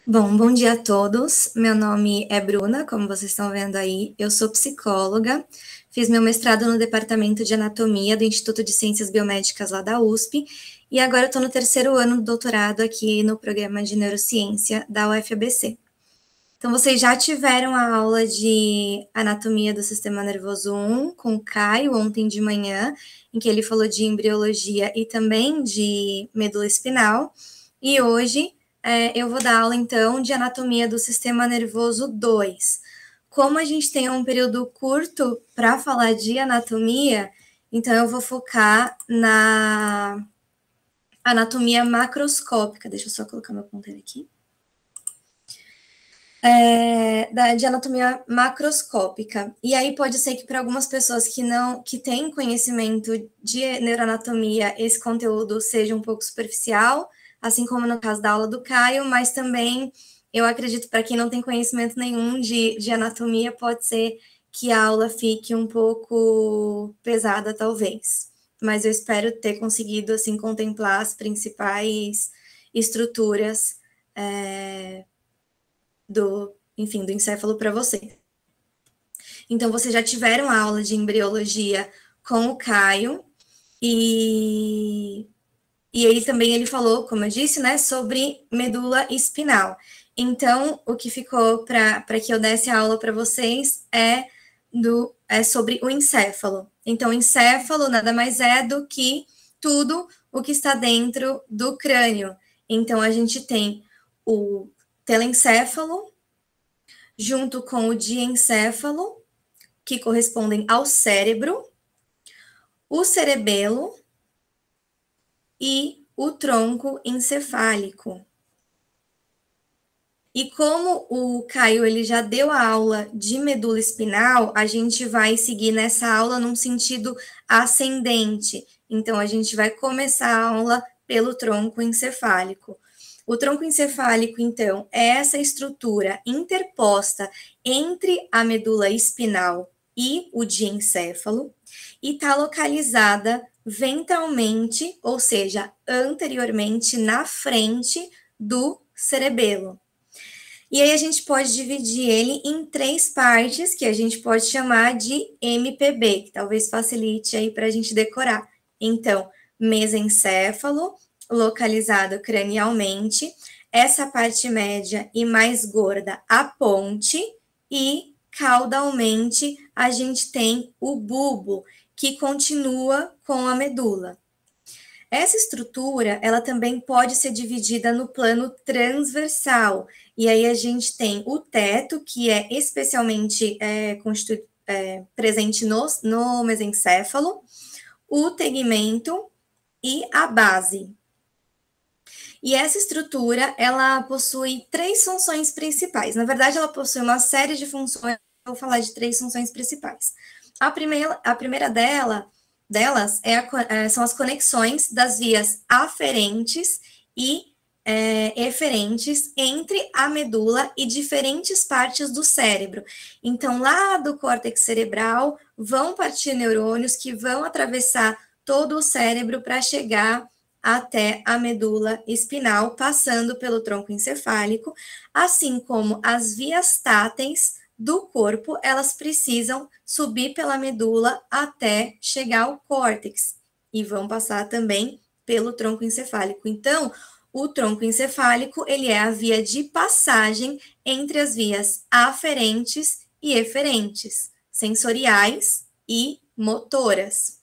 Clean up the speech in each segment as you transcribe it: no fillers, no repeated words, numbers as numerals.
Bom dia a todos. Meu nome é Bruna, como vocês estão vendo aí. Eu sou psicóloga, fiz meu mestrado no Departamento de Anatomia do Instituto de Ciências Biomédicas lá da USP, e agora eu estou no terceiro ano do doutorado aqui no programa de Neurociência da UFABC. Então, vocês já tiveram a aula de Anatomia do Sistema Nervoso 1 com o Caio ontem de manhã, em que ele falou de embriologia e também de medula espinal, e hoje eu vou dar aula, então, de Anatomia do Sistema Nervoso 2. Como a gente tem um período curto para falar de anatomia, então eu vou focar na anatomia macroscópica. Deixa eu só colocar meu ponteiro aqui. De anatomia macroscópica. E aí pode ser que para algumas pessoas que têm conhecimento de neuroanatomia, esse conteúdo seja um pouco superficial, assim como no caso da aula do Caio, mas também eu acredito para quem não tem conhecimento nenhum de anatomia, pode ser que a aula fique um pouco pesada, talvez. Mas eu espero ter conseguido assim contemplar as principais estruturas do encéfalo para você. Então, vocês já tiveram a aula de embriologia com o Caio, e ele falou, como eu disse, né, sobre medula espinal. Então, o que ficou para que eu desse a aula para vocês é sobre o encéfalo. Então, o encéfalo nada mais é do que tudo o que está dentro do crânio. Então, a gente tem o telencéfalo, junto com o diencéfalo, que correspondem ao cérebro, o cerebelo e o tronco encefálico. E como o Caio ele já deu a aula de medula espinal, a gente vai seguir nessa aula num sentido ascendente. Então, a gente vai começar a aula pelo tronco encefálico. O tronco encefálico, então, é essa estrutura interposta entre a medula espinal e o diencéfalo, e está localizada ventralmente, ou seja, anteriormente, na frente do cerebelo. E aí a gente pode dividir ele em 3 partes, que a gente pode chamar de MPB, que talvez facilite aí para a gente decorar. Então, mesencéfalo, localizado cranialmente, essa parte média e mais gorda, a ponte, e caudalmente a gente tem o bulbo, que continua com a medula. Essa estrutura, ela também pode ser dividida no plano transversal, e aí a gente tem o teto, que é especialmente presente no mesencéfalo, o tegmento e a base. E essa estrutura, ela possui 3 funções principais. Na verdade, ela possui uma série de funções, eu vou falar de 3 funções principais. A primeira delas são as conexões das vias aferentes e eferentes entre a medula e diferentes partes do cérebro. Então, lá do córtex cerebral, vão partir neurônios que vão atravessar todo o cérebro para chegar até a medula espinal, passando pelo tronco encefálico, assim como as vias táteis do corpo, elas precisam subir pela medula até chegar ao córtex, e vão passar também pelo tronco encefálico. Então, o tronco encefálico, ele é a via de passagem entre as vias aferentes e eferentes, sensoriais e motoras.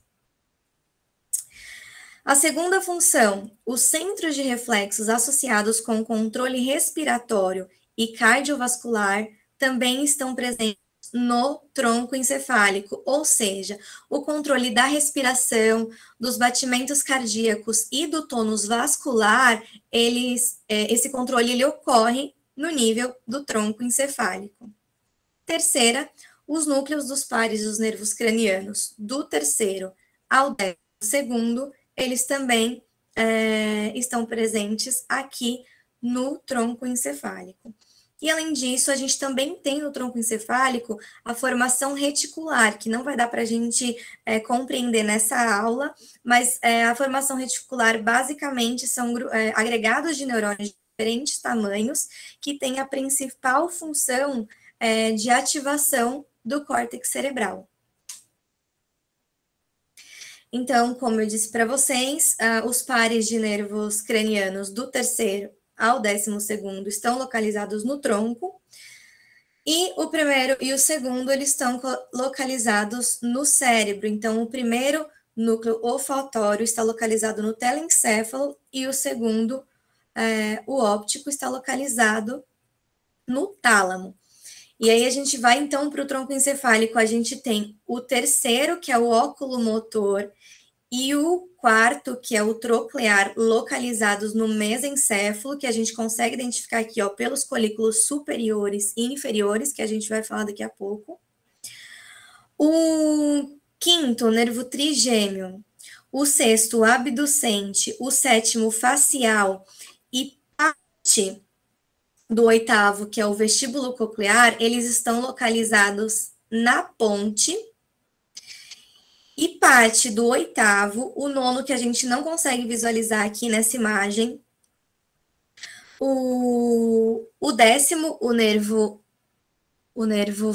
A segunda função, os centros de reflexos associados com o controle respiratório e cardiovascular também estão presentes no tronco encefálico, ou seja, o controle da respiração, dos batimentos cardíacos e do tônus vascular, esse controle ele ocorre no nível do tronco encefálico. Terceira, os núcleos dos pares dos nervos cranianos, do terceiro ao 12º, eles também estão presentes aqui no tronco encefálico. E, além disso, a gente também tem no tronco encefálico a formação reticular, que não vai dar para a gente compreender nessa aula, mas a formação reticular, basicamente, são agregados de neurônios diferentes tamanhos, que têm a principal função de ativação do córtex cerebral. Então, como eu disse para vocês, os pares de nervos cranianos do terceiro ao 12º estão localizados no tronco, e o primeiro e o segundo, eles estão localizados no cérebro. Então, o primeiro núcleo olfatório está localizado no telencéfalo e o segundo, o óptico, está localizado no tálamo. E aí a gente vai, então, para o tronco encefálico. A gente tem o terceiro, que é o óculo motor, e o quarto, que é o troclear, localizados no mesencéfalo, que a gente consegue identificar aqui, ó, pelos colículos superiores e inferiores, que a gente vai falar daqui a pouco. O quinto, o nervo trigêmeo. O sexto, o abducente. O sétimo, facial. E parte do oitavo, que é o vestíbulo coclear, eles estão localizados na ponte. E parte do oitavo, o nono, que a gente não consegue visualizar aqui nessa imagem. O décimo, o nervo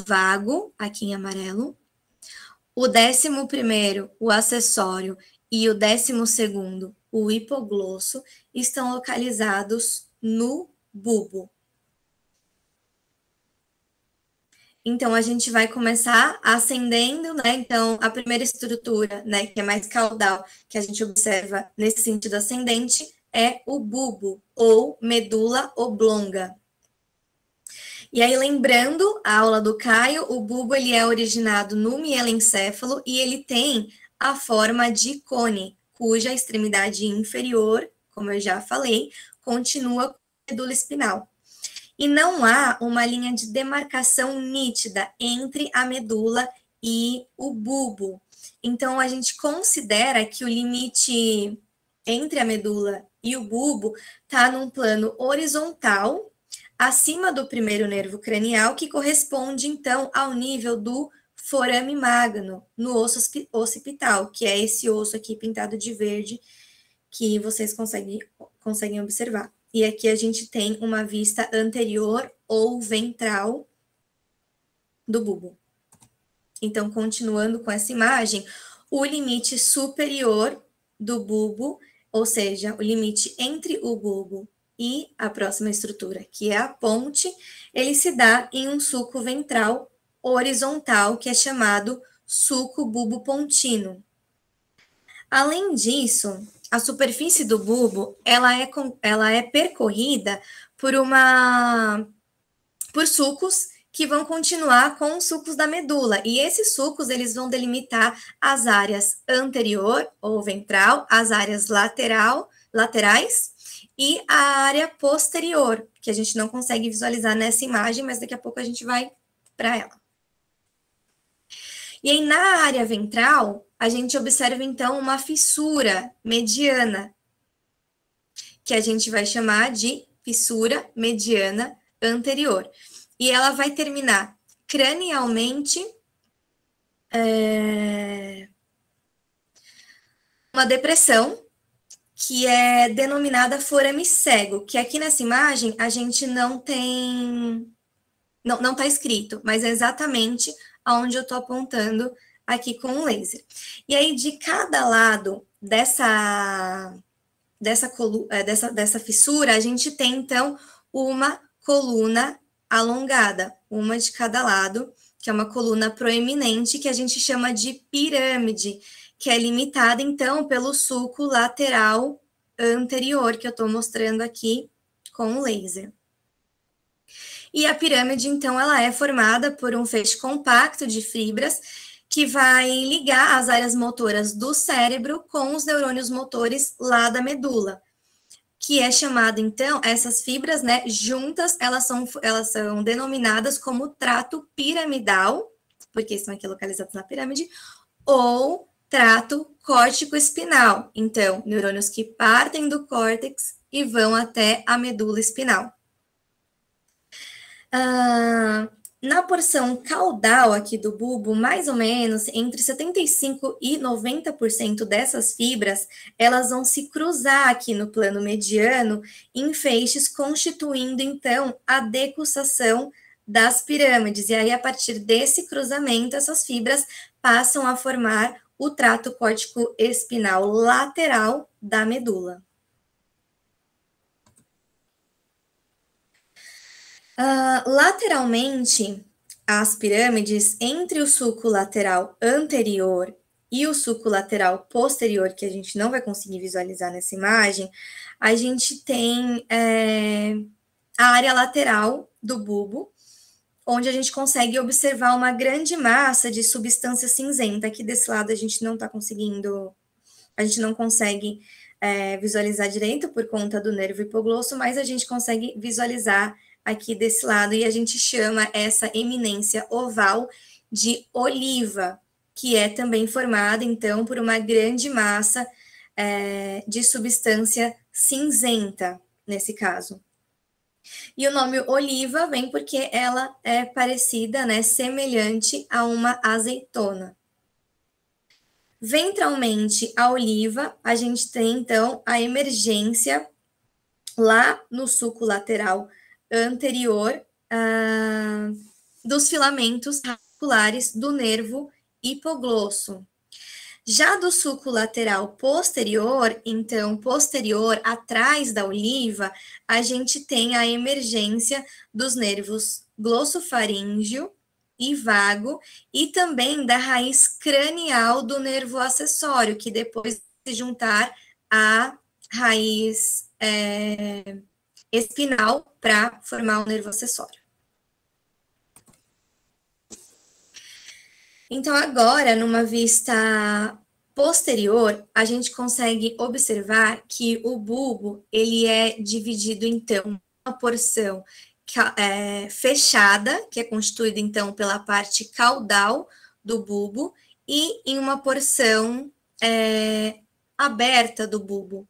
vago, aqui em amarelo. O 11º, o acessório, e o 12º, o hipoglosso, estão localizados no bulbo. Então, a gente vai começar ascendendo, né? Então, a primeira estrutura, né, que é mais caudal, que a gente observa nesse sentido ascendente, é o bulbo, ou medula oblonga. E aí, lembrando a aula do Caio, o bulbo, ele é originado no mielencéfalo e ele tem a forma de cone, cuja extremidade inferior, como eu já falei, continua com a medula espinal. E não há uma linha de demarcação nítida entre a medula e o bulbo. Então, a gente considera que o limite entre a medula e o bulbo está num plano horizontal, acima do primeiro nervo cranial, que corresponde, então, ao nível do forame magno, no osso occipital, que é esse osso aqui pintado de verde, que vocês conseguem observar. E aqui a gente tem uma vista anterior ou ventral do bulbo. Então, continuando com essa imagem, o limite superior do bulbo, ou seja, o limite entre o bulbo e a próxima estrutura, que é a ponte, ele se dá em um sulco ventral horizontal, que é chamado sulco bulbopontino. Além disso, a superfície do bulbo, ela é percorrida por sulcos que vão continuar com os sulcos da medula. E esses sulcos, eles vão delimitar as áreas anterior ou ventral, as áreas laterais e a área posterior, que a gente não consegue visualizar nessa imagem, mas daqui a pouco a gente vai para ela. E aí, na área ventral, a gente observa, então, uma fissura mediana, que a gente vai chamar de fissura mediana anterior. E ela vai terminar cranialmente uma depressão, que é denominada forame cego, que aqui nessa imagem a gente não tem... Não está escrito, mas é exatamente aonde eu estou apontando aqui com o laser. E aí, de cada lado dessa fissura, a gente tem, então, uma coluna alongada, uma de cada lado, que é uma coluna proeminente, que a gente chama de pirâmide, que é limitada, então, pelo sulco lateral anterior, que eu estou mostrando aqui com o laser. E a pirâmide, então, ela é formada por um feixe compacto de fibras que vai ligar as áreas motoras do cérebro com os neurônios motores lá da medula, que é chamado, então, essas fibras, né, juntas, elas são denominadas como trato piramidal, porque estão aqui localizadas na pirâmide, ou trato córtico-espinal. Então, neurônios que partem do córtex e vão até a medula espinal. Na porção caudal aqui do bulbo, mais ou menos entre 75% e 90% dessas fibras, elas vão se cruzar aqui no plano mediano em feixes, constituindo, então, a decussação das pirâmides. E aí, a partir desse cruzamento, essas fibras passam a formar o trato córtico espinal lateral da medula. Lateralmente, as pirâmides, entre o sulco lateral anterior e o sulco lateral posterior, que a gente não vai conseguir visualizar nessa imagem, a gente tem a área lateral do bulbo, onde a gente consegue observar uma grande massa de substância cinzenta. Aqui desse lado a gente não está conseguindo, a gente não consegue visualizar direito por conta do nervo hipoglosso, mas a gente consegue visualizar aqui desse lado, e a gente chama essa eminência oval de oliva, que é também formada, então, por uma grande massa de substância cinzenta, nesse caso. E o nome oliva vem porque ela é parecida, né, semelhante a uma azeitona. Ventralmente, a oliva, a gente tem, então, a emergência lá no sulco lateral anterior dos filamentos radiculares do nervo hipoglosso. Já do sulco lateral posterior, então, posterior, atrás da oliva, a gente tem a emergência dos nervos glossofaríngeo e vago, e também da raiz cranial do nervo acessório, que depois se juntar à raiz espinal para formar o nervo acessório. Então, agora, numa vista posterior, a gente consegue observar que o bulbo, ele é dividido, então, uma porção fechada, que é constituída, então, pela parte caudal do bulbo, e em uma porção aberta do bulbo.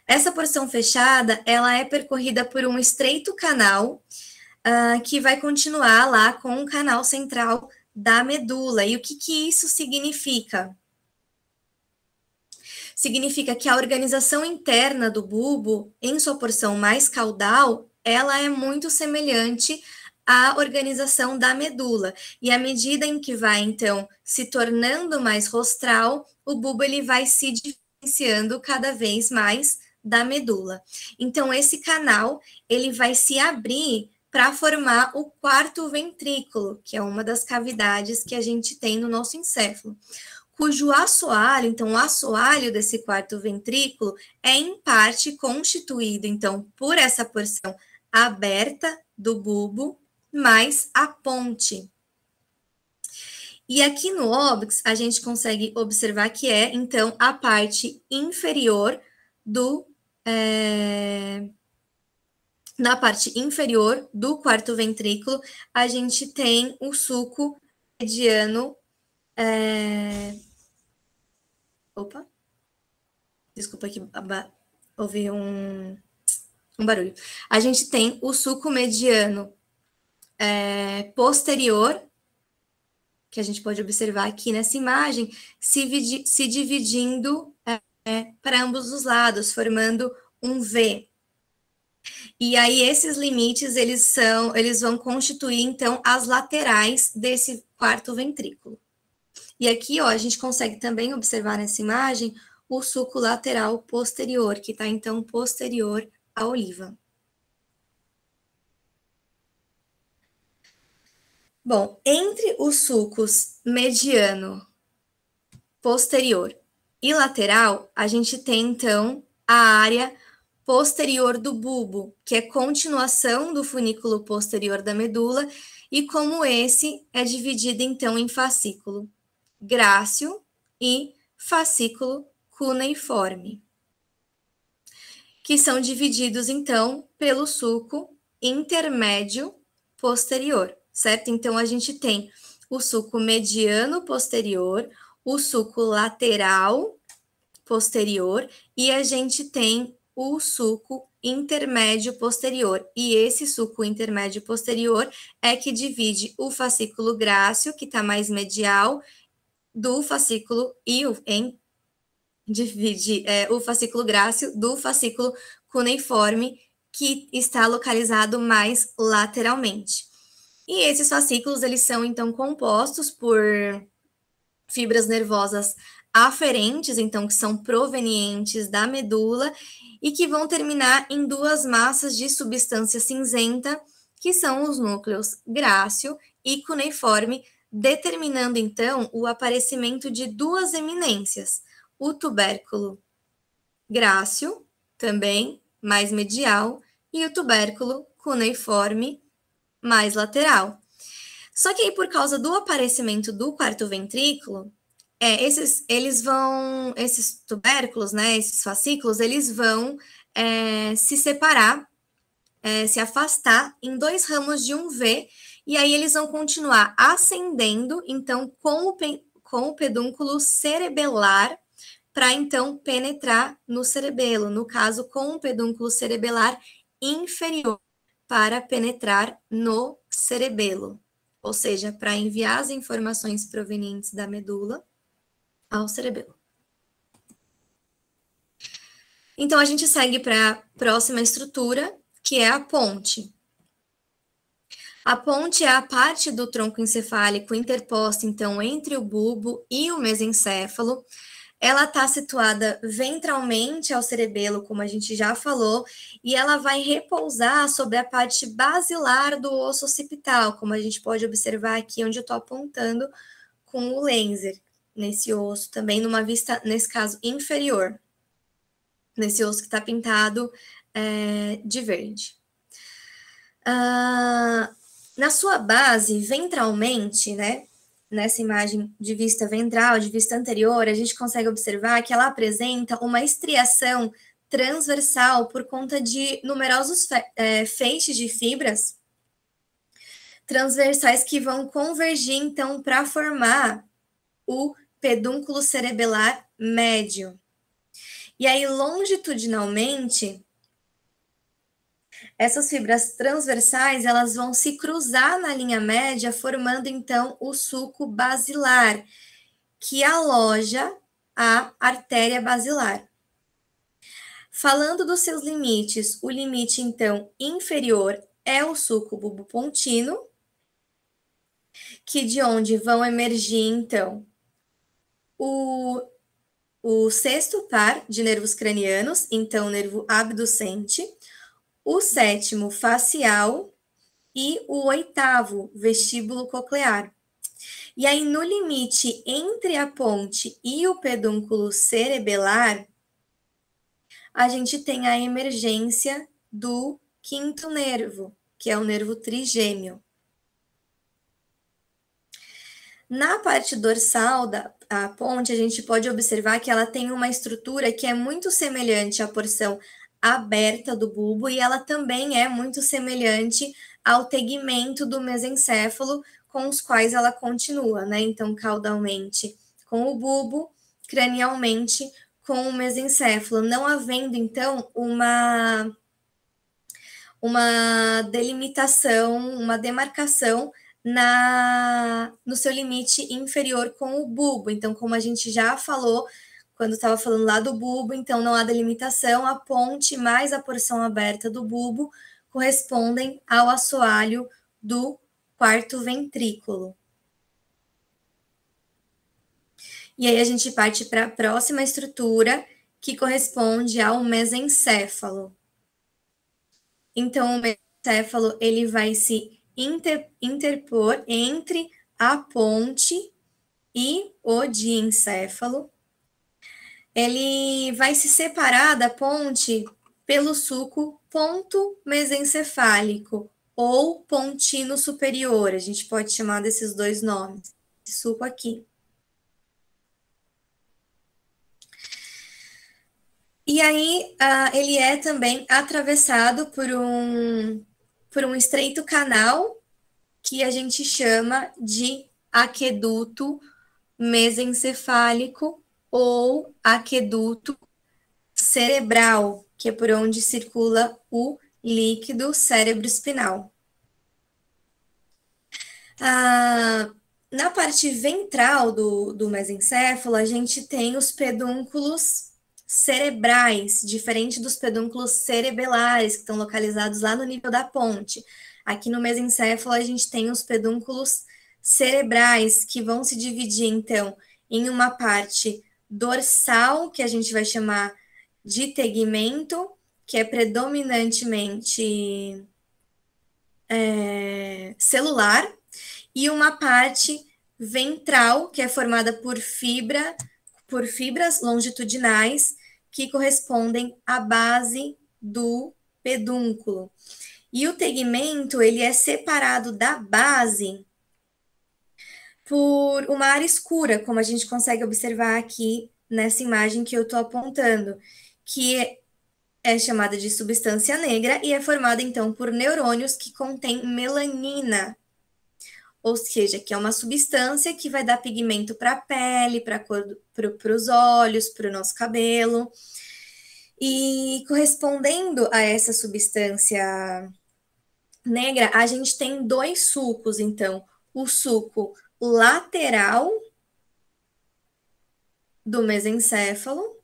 Essa porção fechada, ela é percorrida por um estreito canal, que vai continuar lá com o canal central da medula. E o que isso significa? Significa que a organização interna do bulbo, em sua porção mais caudal, ela é muito semelhante à organização da medula. E à medida em que vai, então, se tornando mais rostral, o bulbo ele vai se diferenciando cada vez mais da medula. Então, esse canal, ele vai se abrir para formar o quarto ventrículo, que é uma das cavidades que a gente tem no nosso encéfalo, cujo assoalho, então, o assoalho desse quarto ventrículo é, em parte, constituído, então, por essa porção aberta do bulbo, mais a ponte. E aqui no óbix, a gente consegue observar que é, então, a parte inferior na parte inferior do quarto ventrículo, a gente tem o sulco mediano. Opa! Desculpa que houve um barulho. A gente tem o sulco mediano posterior, que a gente pode observar aqui nessa imagem, se dividindo para ambos os lados, formando um V. E aí, esses limites, eles vão constituir, então, as laterais desse quarto ventrículo. E aqui, ó, a gente consegue também observar nessa imagem o sulco lateral posterior, que está, então, posterior à oliva. Bom, entre os sulcos mediano, posterior e lateral, a gente tem, então, a área posterior do bulbo, que é continuação do funículo posterior da medula, e como esse é dividido, então, em fascículo grácil e fascículo cuneiforme, que são divididos, então, pelo sulco intermédio posterior, certo? Então, a gente tem o sulco mediano posterior, o sulco lateral posterior, e a gente tem o sulco intermédio posterior. E esse suco intermédio posterior é que divide o fascículo grácil, que está mais medial, do fascículo divide o fascículo grácil do fascículo cuneiforme, que está localizado mais lateralmente. E esses fascículos, eles são, então, compostos por fibras nervosas aferentes, então, que são provenientes da medula, e que vão terminar em duas massas de substância cinzenta, que são os núcleos grácil e cuneiforme, determinando, então, o aparecimento de duas eminências, o tubérculo grácil, também mais medial, e o tubérculo cuneiforme, mais lateral. Só que aí, por causa do aparecimento do quarto ventrículo, esses tubérculos, né, esses fascículos, eles vão se separar, se afastar em dois ramos de um V, e aí eles vão continuar ascendendo, então, com o pedúnculo cerebelar, para então penetrar no cerebelo, no caso, com o pedúnculo cerebelar inferior, para penetrar no cerebelo, ou seja, para enviar as informações provenientes da medula ao cerebelo. Então, a gente segue para a próxima estrutura, que é a ponte. A ponte é a parte do tronco encefálico interposta, então, entre o bulbo e o mesencéfalo. Ela está situada ventralmente ao cerebelo, como a gente já falou, e ela vai repousar sobre a parte basilar do osso occipital, como a gente pode observar aqui onde eu estou apontando com o laser, nesse osso também, numa vista, nesse caso, inferior, nesse osso que está pintado de verde. Na sua base, ventralmente, né, nessa imagem de vista ventral, de vista anterior, a gente consegue observar que ela apresenta uma estriação transversal por conta de numerosos feixes de fibras transversais que vão convergir, então, para formar o pedúnculo cerebelar médio. E aí, longitudinalmente, essas fibras transversais, elas vão se cruzar na linha média, formando, então, o sulco basilar, que aloja a artéria basilar. Falando dos seus limites, o limite, então, inferior é o sulco bulbopontino, que de onde vão emergir, então, o sexto par de nervos cranianos, então, o nervo abducente, o sétimo facial e o oitavo vestíbulo coclear. E aí, no limite entre a ponte e o pedúnculo cerebelar, a gente tem a emergência do quinto nervo, que é o nervo trigêmeo. Na parte dorsal da ponte, a gente pode observar que ela tem uma estrutura que é muito semelhante à porção aberta do bulbo, e ela também é muito semelhante ao tegmento do mesencéfalo, com os quais ela continua, né? Então, caudalmente com o bulbo, cranialmente com o mesencéfalo, não havendo, então, uma delimitação, uma demarcação no seu limite inferior com o bulbo. Então, como a gente já falou, quando estava falando lá do bulbo, então não há delimitação, a ponte mais a porção aberta do bulbo correspondem ao assoalho do quarto ventrículo. E aí a gente parte para a próxima estrutura, que corresponde ao mesencéfalo. Então, o mesencéfalo, ele vai se interpor entre a ponte e o diencéfalo. Ele vai se separar da ponte pelo sulco ponto mesencefálico ou pontino superior. A gente pode chamar desses dois nomes. Esse sulco aqui. E aí, ele é também atravessado por um estreito canal que a gente chama de aqueduto mesencefálico ou aqueduto cerebral, que é por onde circula o líquido cerebroespinal. Na parte ventral do mesencéfalo, a gente tem os pedúnculos cerebrais, diferente dos pedúnculos cerebelares, que estão localizados lá no nível da ponte. Aqui no mesencéfalo, a gente tem os pedúnculos cerebrais, que vão se dividir, então, em uma parte dorsal, que a gente vai chamar de tegmento, que é predominantemente celular, e uma parte ventral, que é formada por fibras longitudinais, que correspondem à base do pedúnculo. E o tegmento, ele é separado da base por uma área escura, como a gente consegue observar aqui nessa imagem que eu estou apontando, que é chamada de substância negra e é formada, então, por neurônios que contêm melanina, ou seja, que é uma substância que vai dar pigmento para a pele, para os olhos, para o nosso cabelo. E correspondendo a essa substância negra, a gente tem dois sulcos, então, o sulco lateral do mesencéfalo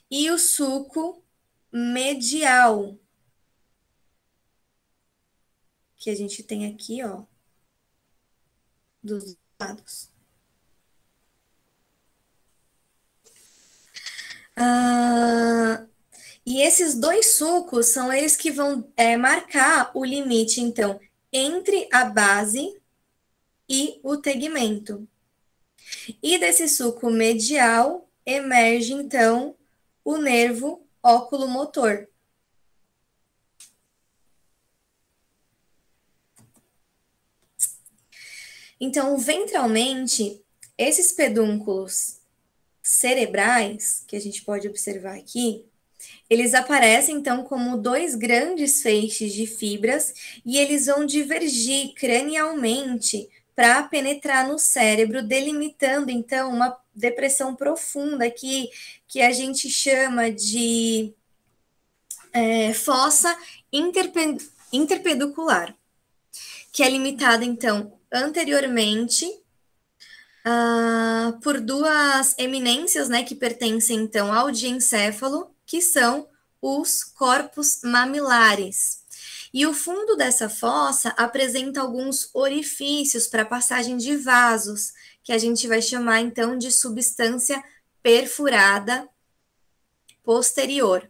e o sulco medial, que a gente tem aqui, ó, dos lados. E esses dois sulcos são eles que vão marcar o limite, então, entre a base e o tegmento. E desse sulco medial emerge, então, o nervo oculomotor. Então, ventralmente, esses pedúnculos cerebrais, que a gente pode observar aqui, eles aparecem, então, como dois grandes feixes de fibras e eles vão divergir cranialmente para penetrar no cérebro, delimitando, então, uma depressão profunda que a gente chama de fossa interpeducular, que é limitada, então, anteriormente por duas eminências, né, que pertencem, então, ao diencéfalo, que são os corpos mamilares. E o fundo dessa fossa apresenta alguns orifícios para passagem de vasos, que a gente vai chamar, então, de substância perfurada posterior.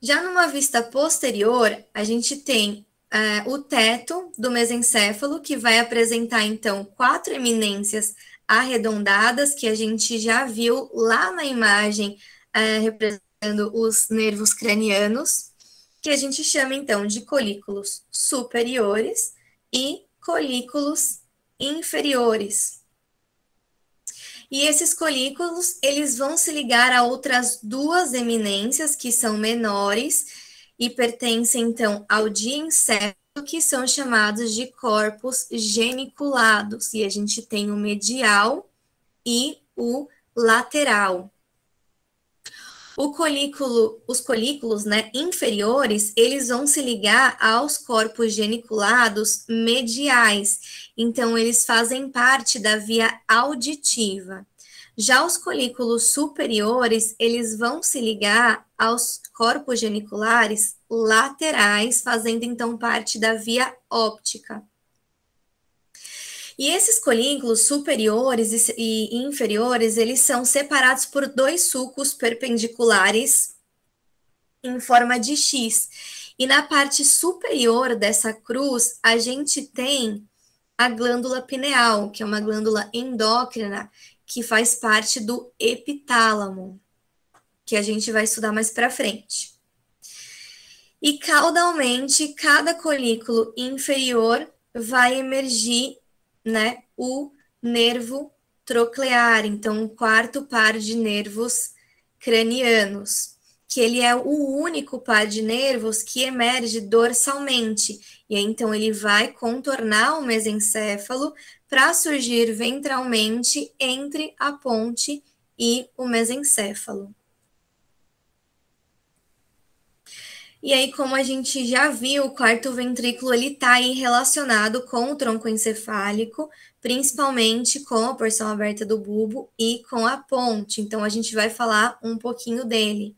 Já numa vista posterior, a gente tem o teto do mesencéfalo, que vai apresentar, então, 4 eminências arredondadas, que a gente já viu lá na imagem, representando os nervos cranianos, que a gente chama, então, de colículos superiores e colículos inferiores. E esses colículos, eles vão se ligar a outras duas eminências, que são menores, e pertencem, então, ao diencéfalo, que são chamados de corpos geniculados. E a gente tem o medial e o lateral. Os colículos, né, inferiores, eles vão se ligar aos corpos geniculados mediais. Então, eles fazem parte da via auditiva. Já os colículos superiores, eles vão se ligar aos corpos geniculares laterais, fazendo, então, parte da via óptica. E esses colículos superiores e inferiores, eles são separados por dois sulcos perpendiculares em forma de X. E na parte superior dessa cruz, a gente tem a glândula pineal, que é uma glândula endócrina que faz parte do epitálamo, que a gente vai estudar mais para frente. E caudalmente, cada colículo inferior vai emergir, né, o nervo troclear, então, o quarto par de nervos cranianos. que ele é o único par de nervos que emerge dorsalmente. E aí, então, ele vai contornar o mesencéfalo para surgir ventralmente entre a ponte e o mesencéfalo. E aí, como a gente já viu, o quarto ventrículo ele está aí relacionado com o tronco encefálico, principalmente com a porção aberta do bulbo e com a ponte. Então, a gente vai falar um pouquinho dele.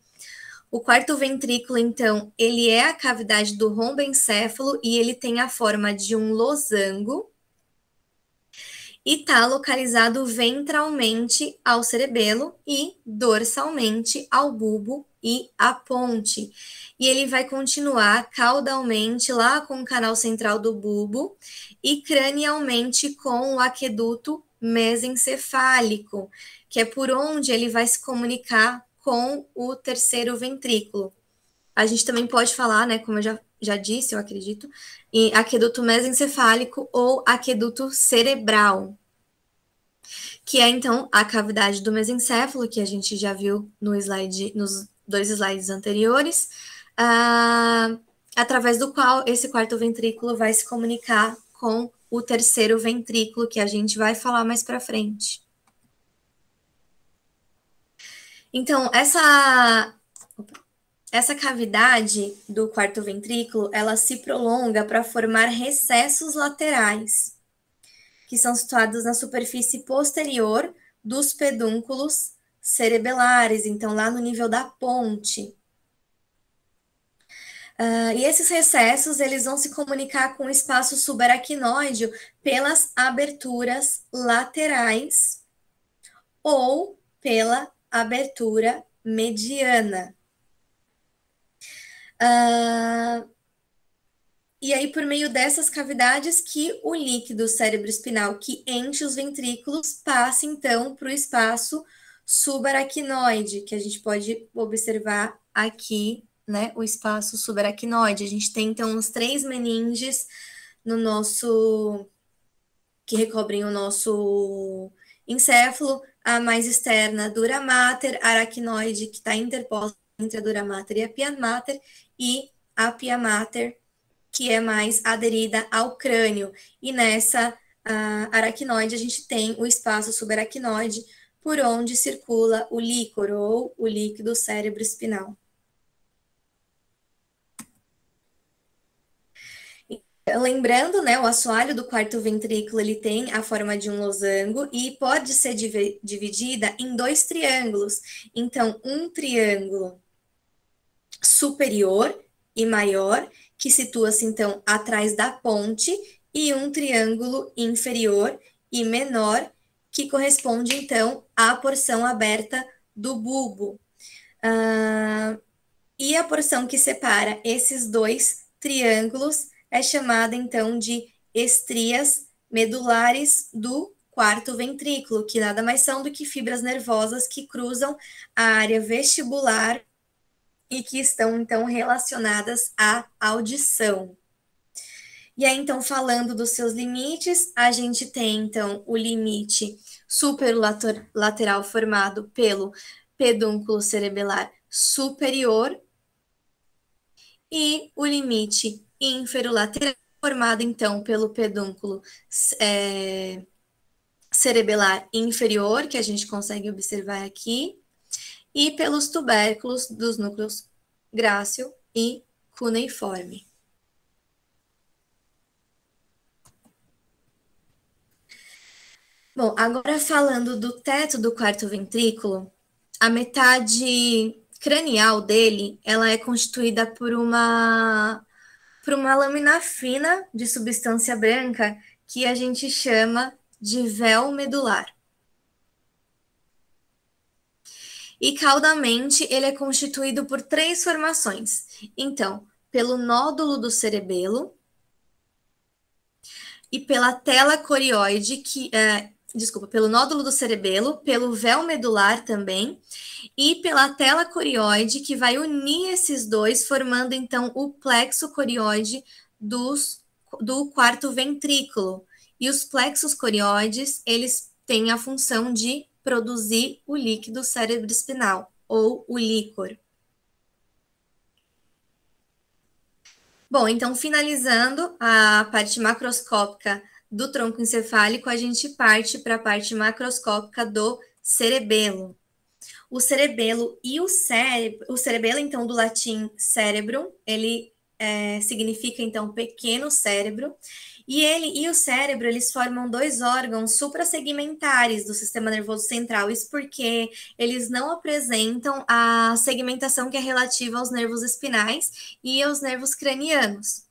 O quarto ventrículo, então, ele é a cavidade do romboencéfalo e ele tem a forma de um losango e está localizado ventralmente ao cerebelo e dorsalmente ao bulbo e à ponte. E ele vai continuar caudalmente lá com o canal central do bulbo e cranialmente com o aqueduto mesencefálico, que é por onde ele vai se comunicar com o terceiro ventrículo. A gente também pode falar, né, como eu já disse, eu acredito, em aqueduto mesencefálico ou aqueduto cerebral, que é, então, a cavidade do mesencéfalo, que a gente já viu no slide, nos 2 slides anteriores, através do qual esse quarto ventrículo vai se comunicar com o terceiro ventrículo, que a gente vai falar mais para frente. Então, essa cavidade do quarto ventrículo, ela se prolonga para formar recessos laterais, que são situados na superfície posterior dos pedúnculos cerebelares, então lá no nível da ponte. E esses recessos, eles vão se comunicar com o espaço subaracnoide pelas aberturas laterais ou pela abertura mediana. E aí, por meio dessas cavidades, que o líquido cerebroespinal que enche os ventrículos passa, então, para o espaço subaracnoide, que a gente pode observar aqui, né, o espaço subaracnoide. A gente tem, então, os 3 meninges no nosso... que recobrem o nosso encéfalo, a mais externa, dura mater, aracnoide, que está interposta entre a dura mater e a pia mater, e a pia mater, que é mais aderida ao crânio. E nessa aracnoide, a gente tem o espaço subaracnoide, por onde circula o líquor, ou o líquido cerebroespinal. Lembrando, né, o assoalho do quarto ventrículo, ele tem a forma de um losango e pode ser dividida em 2 triângulos. Então, um triângulo superior e maior, que situa-se, então, atrás da ponte, e um triângulo inferior e menor, que corresponde, então, à porção aberta do bulbo. E a porção que separa esses 2 triângulos é chamada, então, de estrias medulares do quarto ventrículo, que nada mais são do que fibras nervosas que cruzam a área vestibular e que estão, então, relacionadas à audição. E aí, então, falando dos seus limites, a gente tem, então, o limite superolateral formado pelo pedúnculo cerebelar superior e o limite inferolateral formado, então, pelo pedúnculo cerebelar inferior, que a gente consegue observar aqui, e pelos tubérculos dos núcleos grácil e cuneiforme. Bom, agora falando do teto do quarto ventrículo, a metade cranial dele, ela é constituída por uma lâmina fina de substância branca que a gente chama de véu medular. E caudalmente ele é constituído por 3 formações. Então, pelo nódulo do cerebelo e pela tela corióide, pelo nódulo do cerebelo, pelo véu medular também, e pela tela corióide, que vai unir esses 2, formando então o plexo corióide do quarto ventrículo. E os plexos corióides, eles têm a função de produzir o líquido cerebroespinal, ou o líquor. Bom, então, finalizando a parte macroscópica do tronco encefálico, a gente parte para a parte macroscópica do cerebelo. O cerebelo e o cérebro, o cerebelo, então, do latim cerebrum, ele significa, então, pequeno cérebro, e ele e o cérebro, eles formam dois órgãos suprassegmentares do sistema nervoso central, isso porque eles não apresentam a segmentação que é relativa aos nervos espinais e aos nervos cranianos.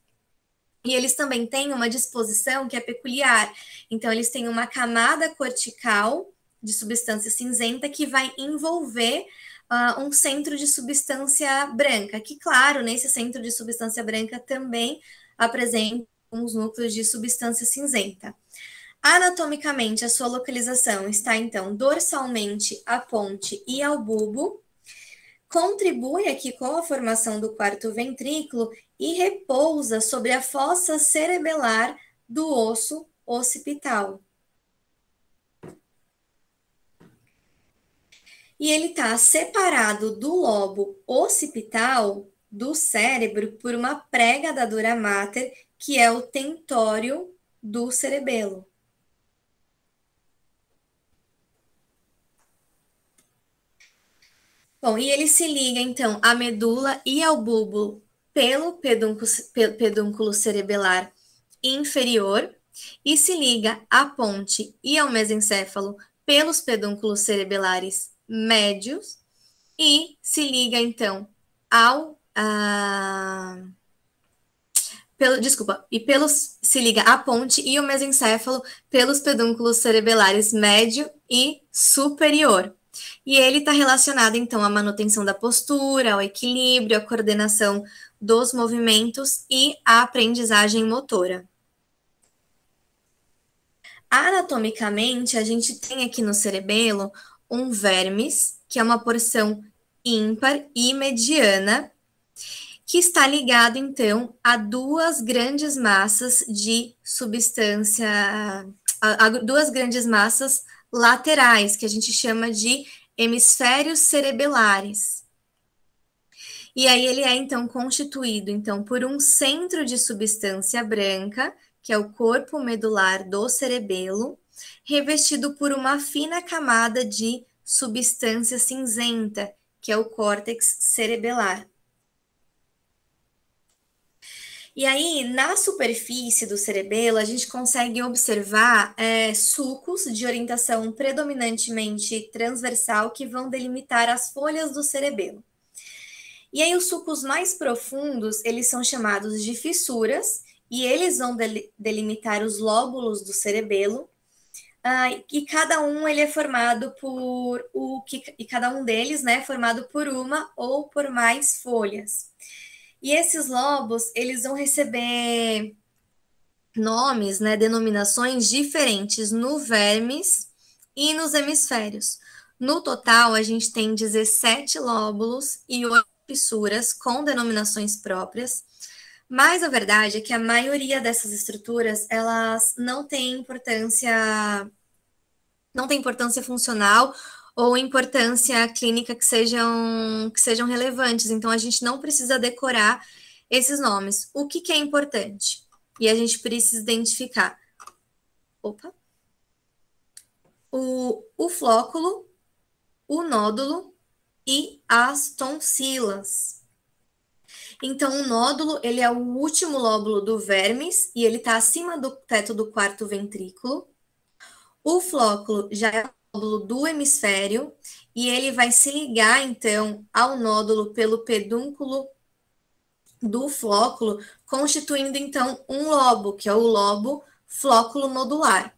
E eles também têm uma disposição que é peculiar. Então, eles têm uma camada cortical de substância cinzenta que vai envolver um centro de substância branca, que, claro, nesse centro de substância branca também apresenta uns núcleos de substância cinzenta. Anatomicamente, a sua localização está, então, dorsalmente à ponte e ao bulbo, contribui aqui com a formação do quarto ventrículo e repousa sobre a fossa cerebelar do osso occipital. E ele está separado do lobo occipital do cérebro por uma prega da dura mater, que é o tentório do cerebelo. Bom, e ele se liga, então, à medula e ao bulbo pelo pedúnculo cerebelar inferior e se liga à ponte e ao mesencéfalo pelos pedúnculos cerebelares médios e se liga, então, se liga à ponte e ao mesencéfalo pelos pedúnculos cerebelares médio e superior. E ele está relacionado, então, à manutenção da postura, ao equilíbrio, à coordenação dos movimentos e à aprendizagem motora. Anatomicamente, a gente tem aqui no cerebelo um vermes, que é uma porção ímpar e mediana, que está ligado, então, a duas grandes massas de substância, a duas grandes massas laterais, que a gente chama de hemisférios cerebelares. E aí ele é, então, constituído, então, por um centro de substância branca, que é o corpo medular do cerebelo, revestido por uma fina camada de substância cinzenta, que é o córtex cerebelar. E aí, na superfície do cerebelo, a gente consegue observar sulcos de orientação predominantemente transversal que vão delimitar as folhas do cerebelo. E aí, os sulcos mais profundos, eles são chamados de fissuras, e eles vão delimitar os lóbulos do cerebelo, e cada um ele é formado e cada um deles, né, é formado por uma ou por mais folhas. E esses lobos, eles vão receber nomes, né, denominações diferentes no vermes e nos hemisférios. No total, a gente tem 17 lóbulos e 8 fissuras com denominações próprias, mas a verdade é que a maioria dessas estruturas, elas não têm importância funcional ou importância clínica que sejam relevantes. Então, a gente não precisa decorar esses nomes. O que é importante? E a gente precisa identificar. O flóculo, o nódulo e as tonsilas. Então, o nódulo, ele é o último lóbulo do vermes e ele está acima do teto do quarto ventrículo. O flóculo já é o lóbulo do hemisfério e ele vai se ligar, então, ao nódulo pelo pedúnculo do flóculo, constituindo, então, um lobo, que é o lobo flóculo nodular.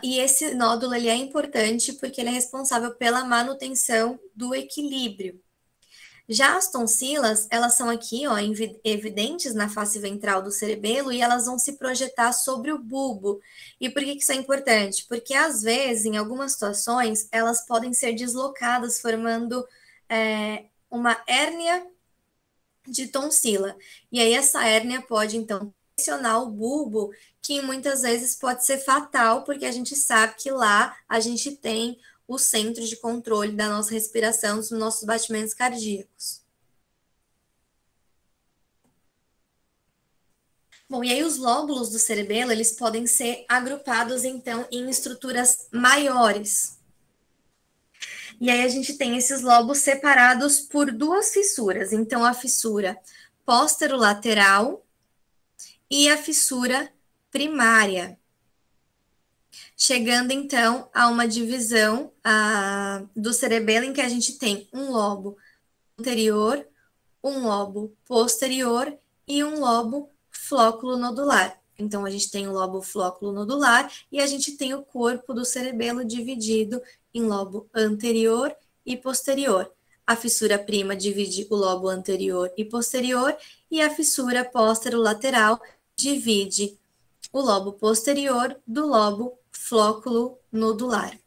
E esse nódulo ele é importante porque ele é responsável pela manutenção do equilíbrio. Já as tonsilas, elas são aqui, ó, evidentes na face ventral do cerebelo e elas vão se projetar sobre o bulbo. E por que isso é importante? Porque, às vezes, em algumas situações, elas podem ser deslocadas, formando uma hérnia de tonsila. E aí, essa hérnia pode, então, pressionar o bulbo, que muitas vezes pode ser fatal, porque a gente sabe que lá a gente tem o centro de controle da nossa respiração, dos nossos batimentos cardíacos. Bom, e aí os lóbulos do cerebelo, eles podem ser agrupados, então, em estruturas maiores. E aí a gente tem esses lobos separados por duas fissuras. Então, a fissura póstero-lateral e a fissura primária. Chegando, então, a uma divisão do cerebelo em que a gente tem um lobo anterior, um lobo posterior e um lobo flóculo nodular. Então, a gente tem o lobo flóculo nodular e a gente tem o corpo do cerebelo dividido em lobo anterior e posterior. A fissura prima divide o lobo anterior e posterior e a fissura póstero-lateral divide o lobo posterior do lobo flóculo nodular.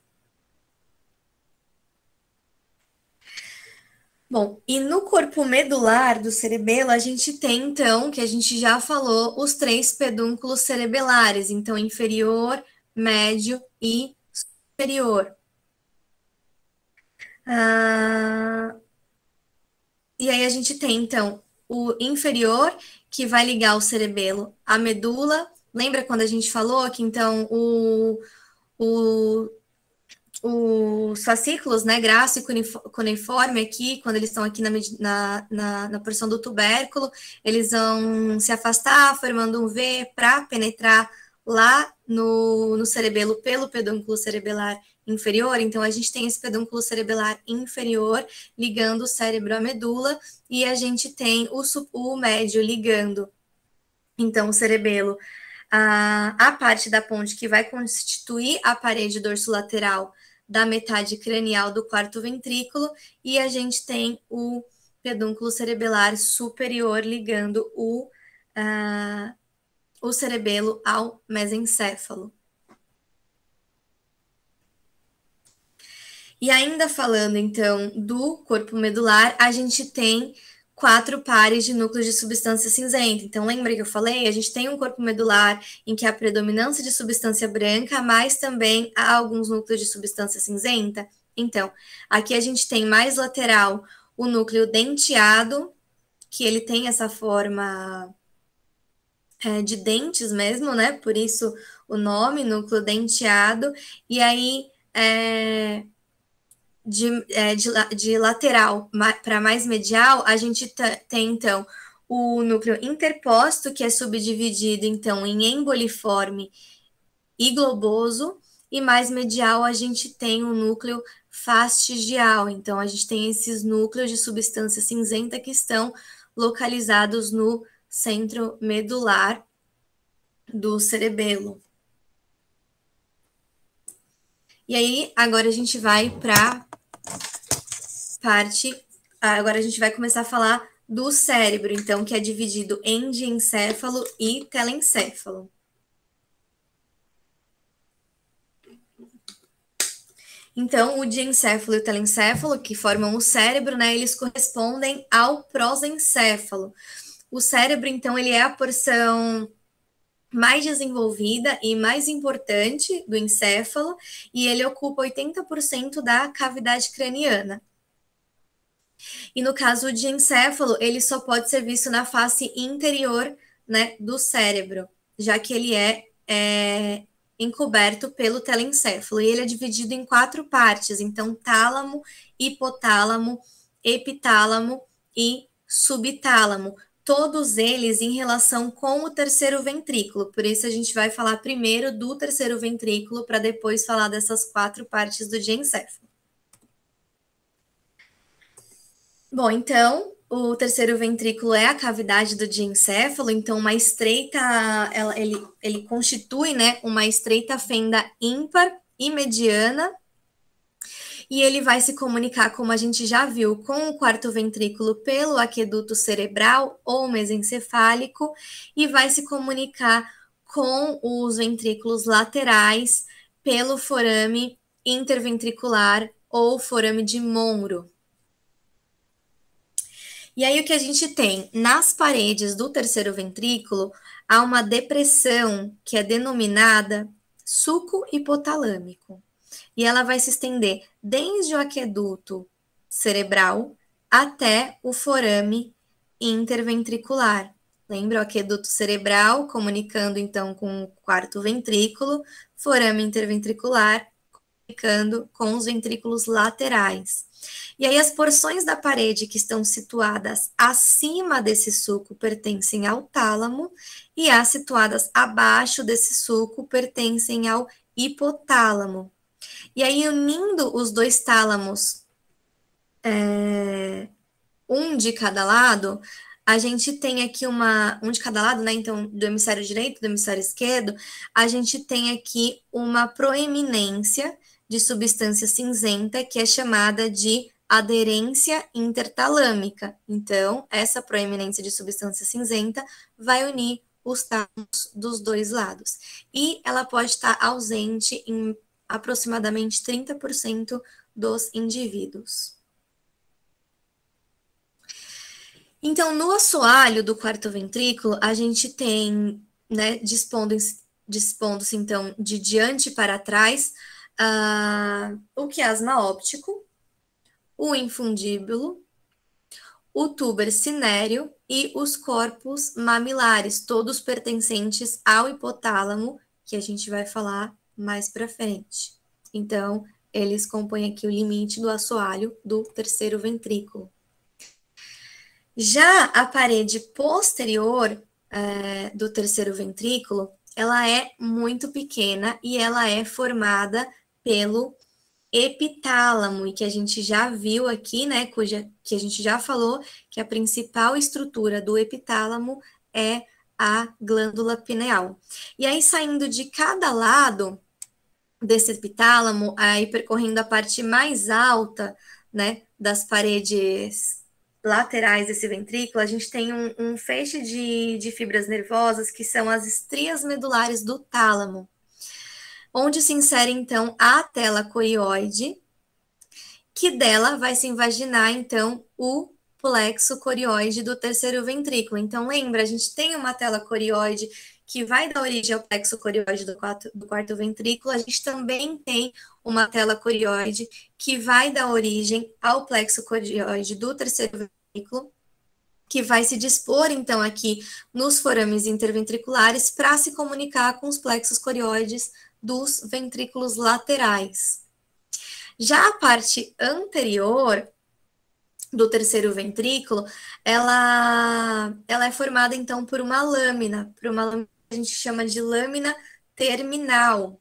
Bom, e no corpo medular do cerebelo, a gente tem, então, que a gente já falou, os 3 pedúnculos cerebelares, então, inferior, médio e superior. E aí a gente tem, então, o inferior, que vai ligar o cerebelo à medula. Lembra quando a gente falou que, então, os fascículos, né, graço e cuneiforme aqui, quando eles estão aqui na porção do tubérculo, eles vão se afastar, formando um V para penetrar lá no cerebelo pelo pedúnculo cerebelar inferior. Então, a gente tem esse pedúnculo cerebelar inferior ligando o cérebro à medula, e a gente tem o médio ligando, então, o cerebelo a parte da ponte que vai constituir a parede dorsolateral da metade cranial do quarto ventrículo, e a gente tem o pedúnculo cerebelar superior ligando o cerebelo ao mesencéfalo. E ainda falando, então, do corpo medular, a gente tem 4 pares de núcleos de substância cinzenta. Então, lembra que eu falei? A gente tem um corpo medular em que há predominância de substância branca, mas também há alguns núcleos de substância cinzenta. Então, aqui a gente tem mais lateral o núcleo denteado, que ele tem essa forma de dentes mesmo, né? Por isso o nome, núcleo denteado. E aí, de lateral para mais medial, a gente tem, então, o núcleo interposto, que é subdividido, então, em emboliforme e globoso, e mais medial a gente tem o núcleo fastigial. Então, a gente tem esses núcleos de substância cinzenta que estão localizados no centro medular do cerebelo. E aí, agora a gente vai para parte. Agora a gente vai começar a falar do cérebro, então, que é dividido em diencéfalo e telencéfalo. Então, o diencéfalo e o telencéfalo, que formam o cérebro, né, eles correspondem ao prosencéfalo. O cérebro, então, ele é a porção mais desenvolvida e mais importante do encéfalo, e ele ocupa 80% da cavidade craniana. E no caso de encéfalo, ele só pode ser visto na face interior, né, do cérebro, já que ele é encoberto pelo telencéfalo. E ele é dividido em 4 partes, então tálamo, hipotálamo, epitálamo e subtálamo. Todos eles em relação com o terceiro ventrículo. Por isso a gente vai falar primeiro do terceiro ventrículo para depois falar dessas 4 partes do diencéfalo. Bom, então, o terceiro ventrículo é a cavidade do diencéfalo, então uma estreita, ele constitui, né, uma estreita fenda ímpar e mediana, e ele vai se comunicar, como a gente já viu, com o quarto ventrículo pelo aqueduto cerebral ou mesencefálico, e vai se comunicar com os ventrículos laterais pelo forame interventricular ou forame de Monro. E aí o que a gente tem? Nas paredes do terceiro ventrículo, há uma depressão que é denominada sulco hipotalâmico. E ela vai se estender desde o aqueduto cerebral até o forame interventricular. Lembra o aqueduto cerebral, comunicando então com o quarto ventrículo, forame interventricular, comunicando com os ventrículos laterais. E aí as porções da parede que estão situadas acima desse sulco pertencem ao tálamo, e as situadas abaixo desse sulco pertencem ao hipotálamo. E aí, unindo os dois tálamos, um de cada lado, a gente tem aqui um de cada lado, né? Então, do hemisfério direito, do hemisfério esquerdo, a gente tem aqui uma proeminência de substância cinzenta que é chamada de aderência intertalâmica. Então, essa proeminência de substância cinzenta vai unir os tálamos dos dois lados. E ela pode estar ausente em aproximadamente 30% dos indivíduos. Então, no assoalho do quarto ventrículo, a gente tem, né, dispondo-se, então, de diante para trás, o quiasma óptico, o infundíbulo, o túber cinéreo e os corpos mamilares, todos pertencentes ao hipotálamo, que a gente vai falar mais para frente. Então, eles compõem aqui o limite do assoalho do terceiro ventrículo. Já a parede posterior do terceiro ventrículo, ela é muito pequena e ela é formada pelo epitálamo, e que a gente já viu aqui, né, que a gente já falou que a principal estrutura do epitálamo é a glândula pineal. E aí, saindo de cada lado desse epitálamo, aí percorrendo a parte mais alta, né, das paredes laterais desse ventrículo, a gente tem um feixe de fibras nervosas que são as estrias medulares do tálamo, onde se insere, então, a tela corioide, que dela vai se invaginar, então, o plexo corioide do terceiro ventrículo. Então, lembra, a gente tem uma tela corioide que vai dar origem ao plexo corioide do quarto ventrículo, a gente também tem uma tela corioide que vai dar origem ao plexo corioide do terceiro ventrículo, que vai se dispor, então, aqui nos forames interventriculares para se comunicar com os plexos corioides dos ventrículos laterais. Já a parte anterior do terceiro ventrículo, ela é formada, então, por uma lâmina que a gente chama de lâmina terminal,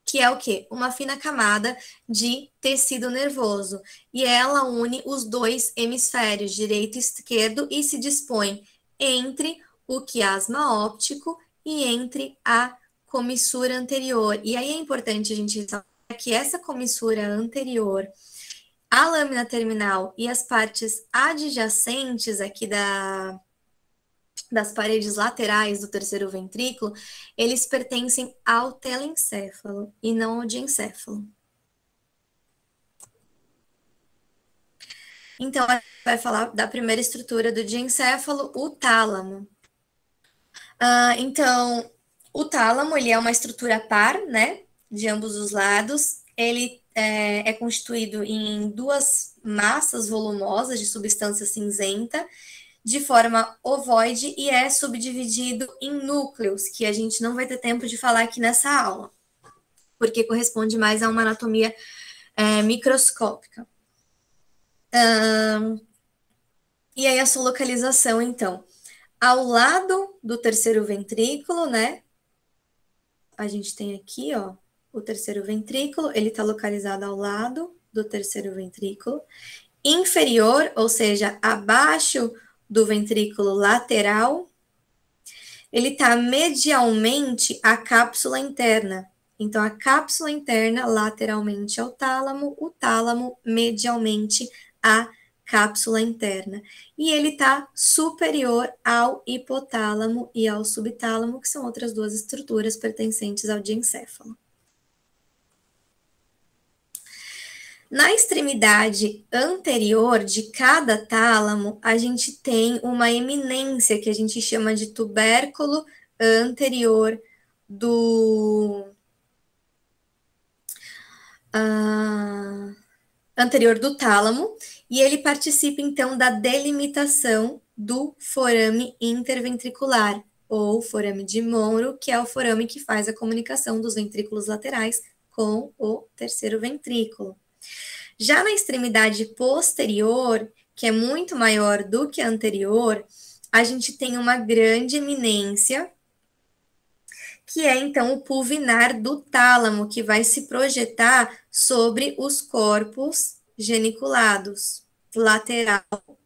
que é o quê? Uma fina camada de tecido nervoso. E ela une os dois hemisférios, direito e esquerdo, e se dispõe entre o quiasma óptico e entre a comissura anterior. E aí é importante a gente ressaltar que essa comissura anterior, a lâmina terminal e as partes adjacentes aqui das paredes laterais do terceiro ventrículo, eles pertencem ao telencéfalo e não ao diencéfalo. Então, a gente vai falar da primeira estrutura do diencéfalo, o tálamo. Então, o tálamo, ele é uma estrutura par, né, de ambos os lados. Ele é constituído em duas massas volumosas de substância cinzenta, de forma ovoide, e é subdividido em núcleos, que a gente não vai ter tempo de falar aqui nessa aula, porque corresponde mais a uma anatomia microscópica. E aí a sua localização, então, ao lado do terceiro ventrículo, né? A gente tem aqui, ó, o terceiro ventrículo, ele está localizado ao lado do terceiro ventrículo. Inferior, ou seja, abaixo do ventrículo lateral, ele está medialmente à cápsula interna. Então, a cápsula interna lateralmente ao tálamo, o tálamo medialmente à cápsula interna. E ele está superior ao hipotálamo e ao subtálamo, que são outras duas estruturas pertencentes ao diencéfalo. Na extremidade anterior de cada tálamo, a gente tem uma eminência que a gente chama de tubérculo anterior do tálamo, E ele participa, então, da delimitação do forame interventricular, ou forame de Monro, que é o forame que faz a comunicação dos ventrículos laterais com o terceiro ventrículo. Já na extremidade posterior, que é muito maior do que a anterior, a gente tem uma grande eminência, que é então o pulvinar do tálamo, que vai se projetar sobre os corpos geniculados, lateral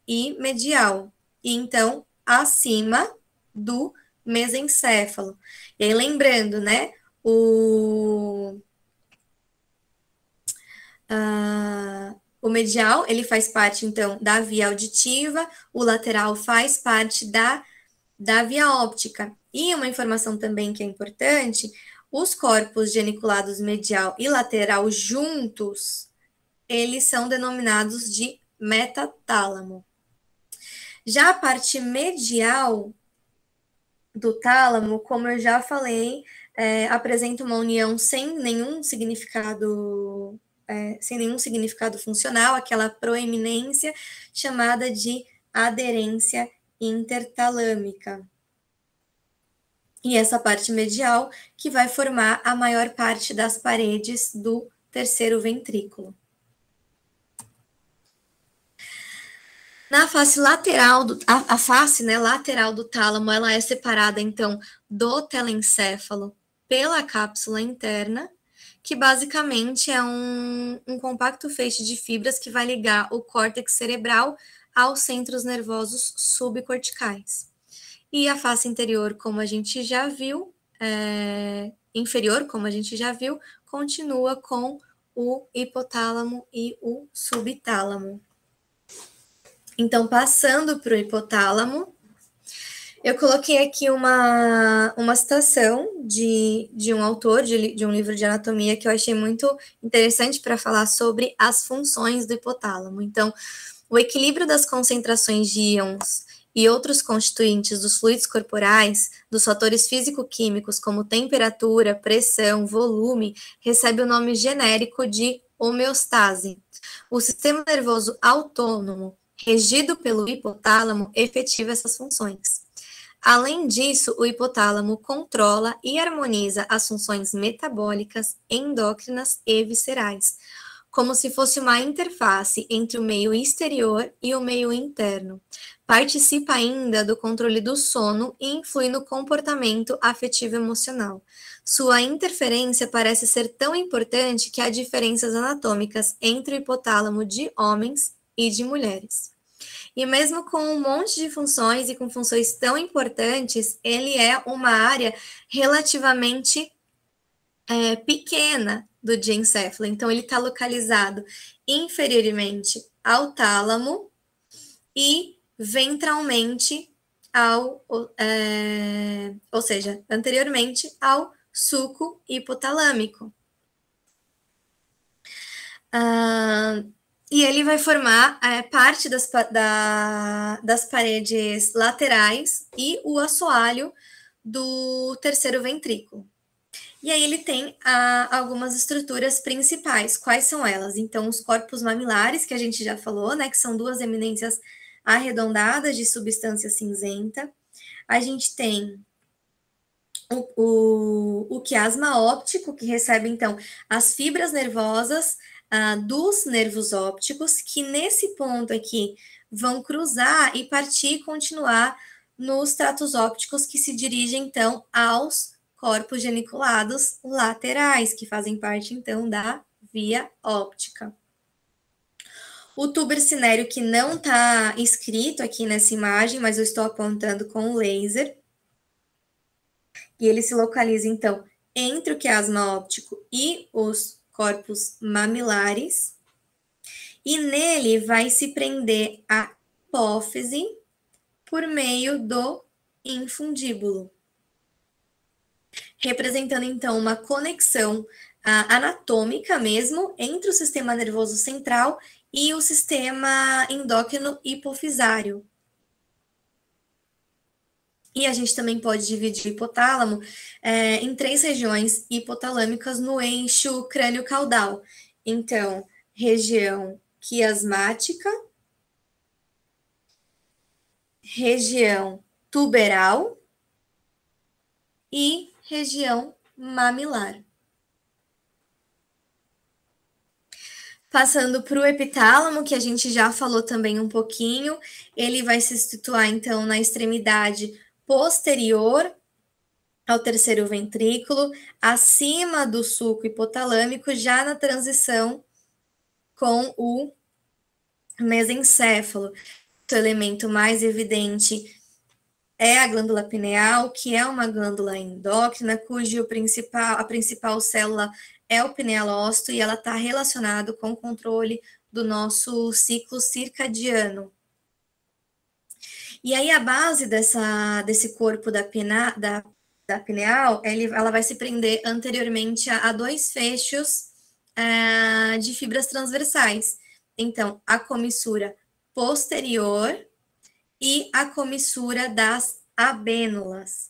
e medial, e então acima do mesencéfalo. E aí, lembrando, né, o medial, ele faz parte, então, da via auditiva, o lateral faz parte da via óptica. E uma informação também que é importante, os corpos geniculados medial e lateral juntos, eles são denominados de metatálamo. Já a parte medial do tálamo, como eu já falei, apresenta uma união sem nenhum significado funcional, aquela proeminência chamada de aderência intertalâmica. E essa parte medial que vai formar a maior parte das paredes do terceiro ventrículo. Na face lateral, a face, né, lateral do tálamo, ela é separada, então, do telencéfalo pela cápsula interna, que basicamente é um compacto feixe de fibras que vai ligar o córtex cerebral aos centros nervosos subcorticais. E a face interior, como a gente já viu, inferior, como a gente já viu, continua com o hipotálamo e o subtálamo. Então, passando para o hipotálamo, eu coloquei aqui uma citação de um autor de um livro de anatomia que eu achei muito interessante para falar sobre as funções do hipotálamo. Então, o equilíbrio das concentrações de íons e outros constituintes dos fluidos corporais, dos fatores físico-químicos como temperatura, pressão, volume, recebe o nome genérico de homeostase. O sistema nervoso autônomo, regido pelo hipotálamo, efetiva essas funções. Além disso, o hipotálamo controla e harmoniza as funções metabólicas, endócrinas e viscerais, como se fosse uma interface entre o meio exterior e o meio interno. Participa ainda do controle do sono e influi no comportamento afetivo emocional. Sua interferência parece ser tão importante que há diferenças anatômicas entre o hipotálamo de homens e de mulheres. E mesmo com um monte de funções e com funções tão importantes, ele é uma área relativamente pequena do diencéfalo. Então, ele está localizado inferiormente ao tálamo e ventralmente ou seja, anteriormente ao suco hipotalâmico. E ele vai formar parte das paredes laterais e o assoalho do terceiro ventrículo. E aí ele tem algumas estruturas principais. Quais são elas? Então, os corpos mamilares, que a gente já falou, né, que são duas eminências arredondadas de substância cinzenta. A gente tem o quiasma óptico, que recebe, então, as fibras nervosas dos nervos ópticos, que nesse ponto aqui vão cruzar e partir e continuar nos tratos ópticos que se dirigem, então, aos corpos geniculados laterais, que fazem parte, então, da via óptica. O tubo cinéreo, que não está escrito aqui nessa imagem, mas eu estou apontando com o laser, e ele se localiza, então, entre o quiasma óptico e os corpos mamilares, e nele vai se prender a hipófise por meio do infundíbulo, representando, então, uma conexão anatômica mesmo entre o sistema nervoso central e o sistema endócrino hipofisário. E a gente também pode dividir o hipotálamo em 3 regiões hipotalâmicas no eixo crânio-caudal. Então, região quiasmática, região tuberal e região mamilar. Passando para o epitálamo, que a gente já falou também um pouquinho, ele vai se situar, então, na extremidade posterior ao terceiro ventrículo, acima do sulco hipotalâmico, já na transição com o mesencéfalo. O elemento mais evidente é a glândula pineal, que é uma glândula endócrina, a principal célula é o pinealócito, e ela está relacionada com o controle do nosso ciclo circadiano. E aí, a base desse corpo da pineal, ela vai se prender anteriormente a dois fechos de fibras transversais. Então, a comissura posterior e a comissura das abênulas.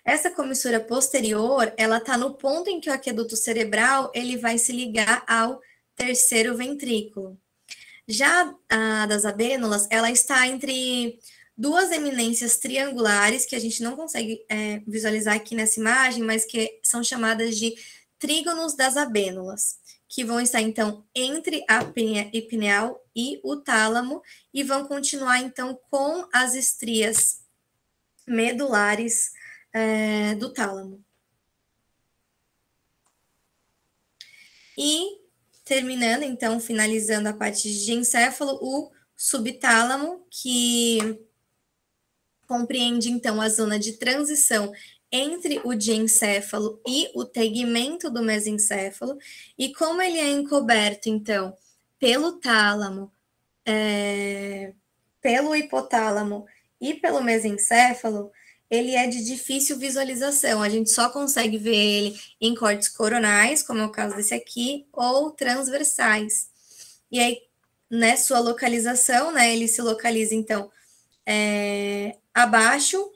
Essa comissura posterior, ela está no ponto em que o aqueduto cerebral ele vai se ligar ao terceiro ventrículo. Já a das abênulas, ela está entre duas eminências triangulares, que a gente não consegue visualizar aqui nessa imagem, mas que são chamadas de trígonos das abênulas, que vão estar, então, entre a pineal e o tálamo, e vão continuar, então, com as estrias medulares do tálamo. E, terminando, então, finalizando a parte de encéfalo, o subtálamo, que compreende, então, a zona de transição entre o diencéfalo e o tegmento do mesencéfalo, e como ele é encoberto, então, pelo tálamo, pelo hipotálamo e pelo mesencéfalo, ele é de difícil visualização. A gente só consegue ver ele em cortes coronais, como é o caso desse aqui, ou transversais. E aí, né, sua localização, né, ele se localiza, então, abaixo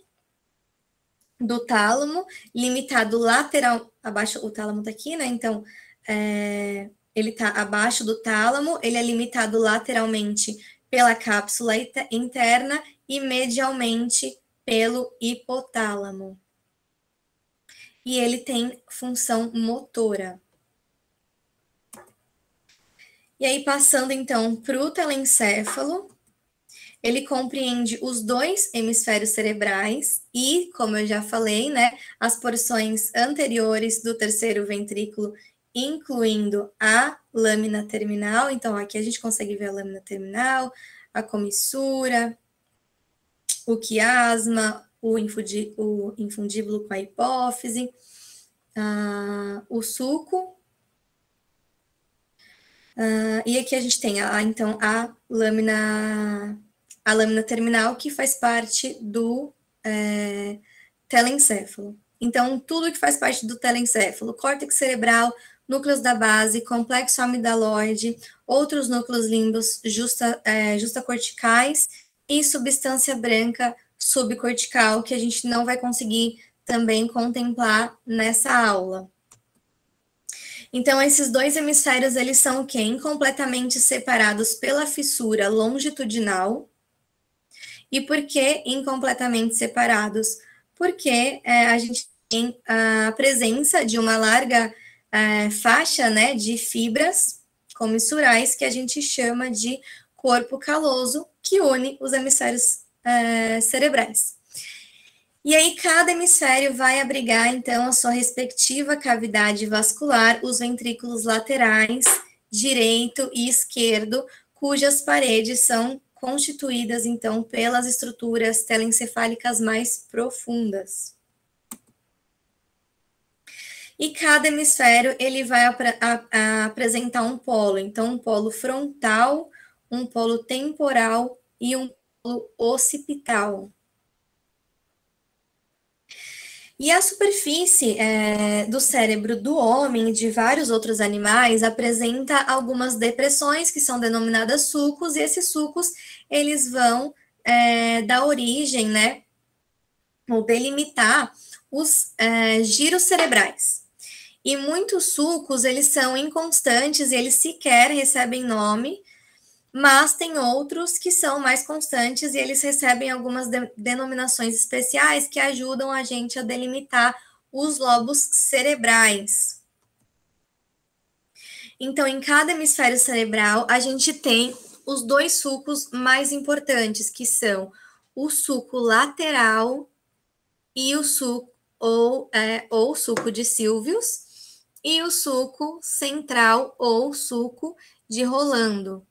do tálamo, limitado lateral, abaixo, o tálamo tá aqui, né, então, ele tá abaixo do tálamo, ele é limitado lateralmente pela cápsula interna e medialmente pelo hipotálamo. E ele tem função motora. E aí, passando, então, para o telencéfalo, ele compreende os dois hemisférios cerebrais e, como eu já falei, né, as porções anteriores do terceiro ventrículo, incluindo a lâmina terminal. Então, aqui a gente consegue ver a lâmina terminal, a comissura, o quiasma, o infundíbulo com a hipófise, o sulco. E aqui a gente tem, então, a lâmina terminal, que faz parte do telencéfalo. Então, tudo que faz parte do telencéfalo, córtex cerebral, núcleos da base, complexo amidaloide, outros núcleos limbos justacorticais e substância branca subcortical, que a gente não vai conseguir também contemplar nessa aula. Então, esses dois hemisférios, eles são o quê? Incompletamente separados pela fissura longitudinal. E por que incompletamente separados? Porque a gente tem a presença de uma larga faixa, né, de fibras comissurais, que a gente chama de corpo caloso, que une os hemisférios cerebrais. E aí, cada hemisfério vai abrigar, então, a sua respectiva cavidade vascular, os ventrículos laterais, direito e esquerdo, cujas paredes são constituídas, então, pelas estruturas telencefálicas mais profundas. E cada hemisfério, ele vai apresentar um polo. Então, um polo frontal, um polo temporal e um polo occipital. E a superfície do cérebro do homem e de vários outros animais apresenta algumas depressões que são denominadas sulcos, e esses sulcos, eles vão dar origem, né, ou delimitar os giros cerebrais. E muitos sulcos, eles são inconstantes, e eles sequer recebem nome, Mas tem outros que são mais constantes e eles recebem algumas denominações especiais que ajudam a gente a delimitar os lobos cerebrais. Então, em cada hemisfério cerebral, a gente tem os dois sulcos mais importantes, que são o sulco lateral e o sulco, ou sulco de Sylvius, e o sulco central, ou sulco de Rolando.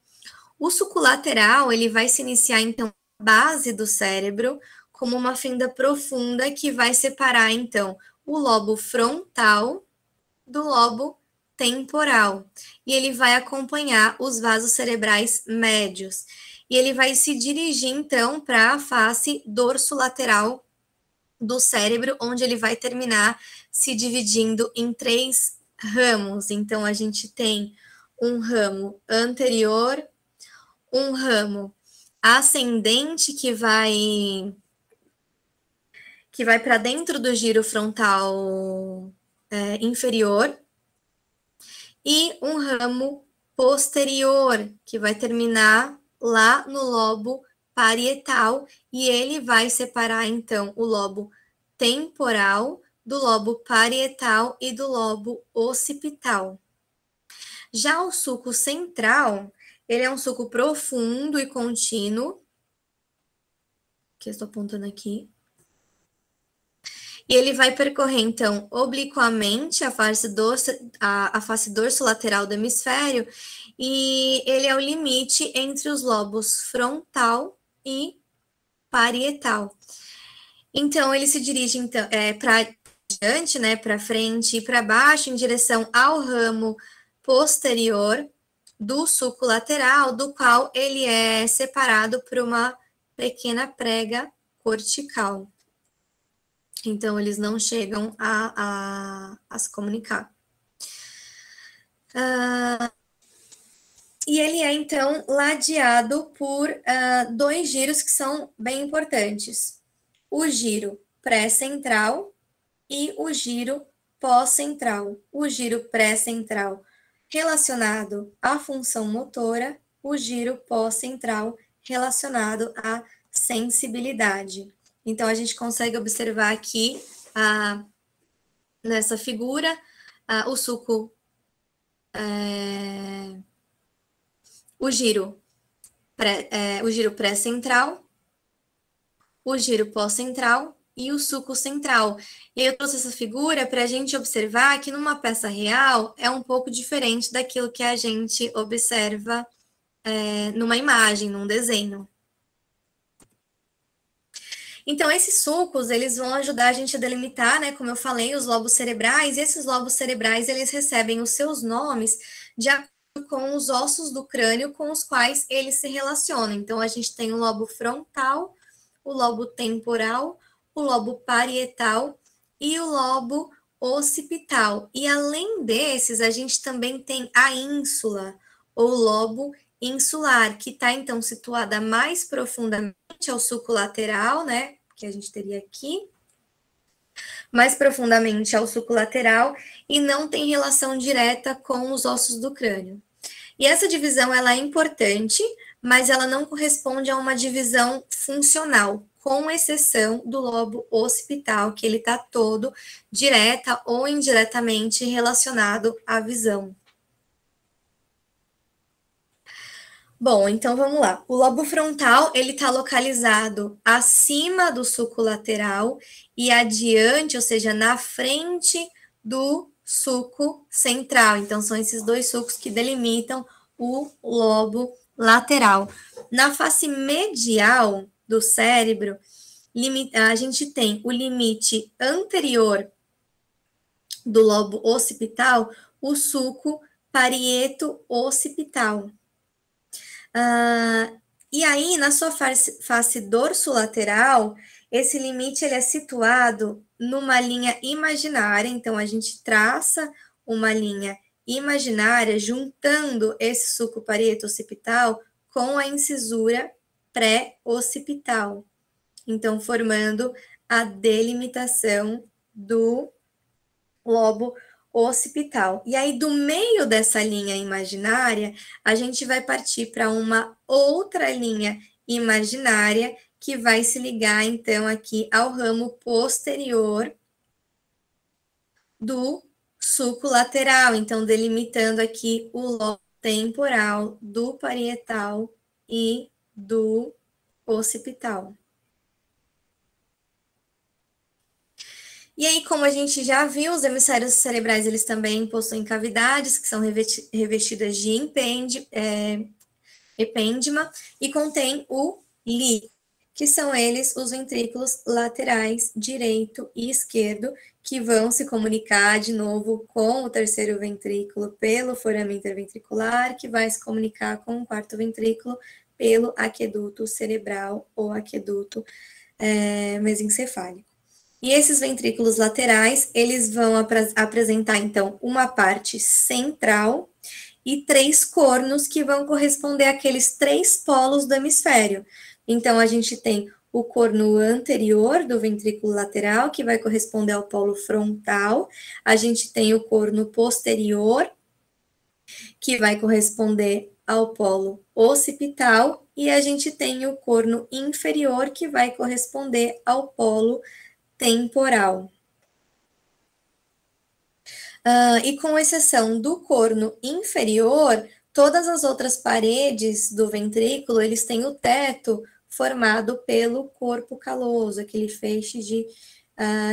O sulco lateral, ele vai se iniciar, então, na base do cérebro, como uma fenda profunda que vai separar, então, o lobo frontal do lobo temporal. E ele vai acompanhar os vasos cerebrais médios. E ele vai se dirigir, então, para a face dorsolateral do cérebro, onde ele vai terminar se dividindo em 3 ramos. Então, a gente tem um ramo anterior, um ramo ascendente que vai para dentro do giro frontal inferior, e um ramo posterior que vai terminar lá no lobo parietal, e ele vai separar então o lobo temporal do lobo parietal e do lobo occipital. Já o sulco central, ele é um sulco profundo e contínuo, que eu estou apontando aqui, e ele vai percorrer, então, obliquamente a face dorsolateral do hemisfério, e ele é o limite entre os lobos frontal e parietal. Então, ele se dirige então, para diante, né, para frente e para baixo, em direção ao ramo posterior do sulco lateral, do qual ele é separado por uma pequena prega cortical. Então, eles não chegam a se comunicar. E ele é, então, ladeado por 2 giros que são bem importantes. O giro pré-central e o giro pós-central. O giro pré-central relacionado à função motora, o giro pós-central relacionado à sensibilidade. Então, a gente consegue observar aqui, nessa figura, o sulco, o giro pré-central, o giro pós-central e o sulco central. E aí eu trouxe essa figura para a gente observar que numa peça real é um pouco diferente daquilo que a gente observa numa imagem, num desenho. Então, esses sulcos, eles vão ajudar a gente a delimitar, né, como eu falei, os lobos cerebrais, e esses lobos cerebrais, eles recebem os seus nomes de acordo com os ossos do crânio com os quais eles se relacionam. Então, a gente tem o lobo frontal, o lobo temporal, o lobo parietal e o lobo occipital. E, além desses, a gente também tem a ínsula, ou lobo insular, que está, então, situada mais profundamente ao sulco lateral, né, que a gente teria aqui, mais profundamente ao sulco lateral, e não tem relação direta com os ossos do crânio. E essa divisão, ela é importante, mas ela não corresponde a uma divisão funcional, com exceção do lobo occipital, que ele está todo direta ou indiretamente relacionado à visão. Bom, então vamos lá. O lobo frontal, ele está localizado acima do sulco lateral e adiante, ou seja, na frente do sulco central. Então, são esses 2 sulcos que delimitam o lobo lateral. Na face medial do cérebro, a gente tem o limite anterior do lobo occipital, o sulco parieto-occipital. E aí, na sua face dorsolateral, esse limite ele é situado numa linha imaginária, então a gente traça uma linha imaginária juntando esse sulco parieto-occipital com a incisura pré-occipital, então formando a delimitação do lobo occipital. E aí, do meio dessa linha imaginária, a gente vai partir para uma outra linha imaginária que vai se ligar, então, aqui ao ramo posterior do sulco lateral. Então, delimitando aqui o lobo temporal do parietal e do occipital. E aí, como a gente já viu, os hemisférios cerebrais, eles também possuem cavidades que são revestidas de epêndima e contém o líquido, que são eles os ventrículos laterais direito e esquerdo, que vão se comunicar de novo com o terceiro ventrículo pelo forame interventricular, que vai se comunicar com o quarto ventrículo pelo aqueduto cerebral ou aqueduto mesencefálico. E esses ventrículos laterais, eles vão apresentar, então, uma parte central e 3 cornos que vão corresponder àqueles 3 polos do hemisfério. Então, a gente tem o corno anterior do ventrículo lateral, que vai corresponder ao polo frontal. A gente tem o corno posterior, que vai corresponder ao polo occipital. E a gente tem o corno inferior, que vai corresponder ao polo temporal. E com exceção do corno inferior, todas as outras paredes do ventrículo, eles têm o teto formado pelo corpo caloso, aquele feixe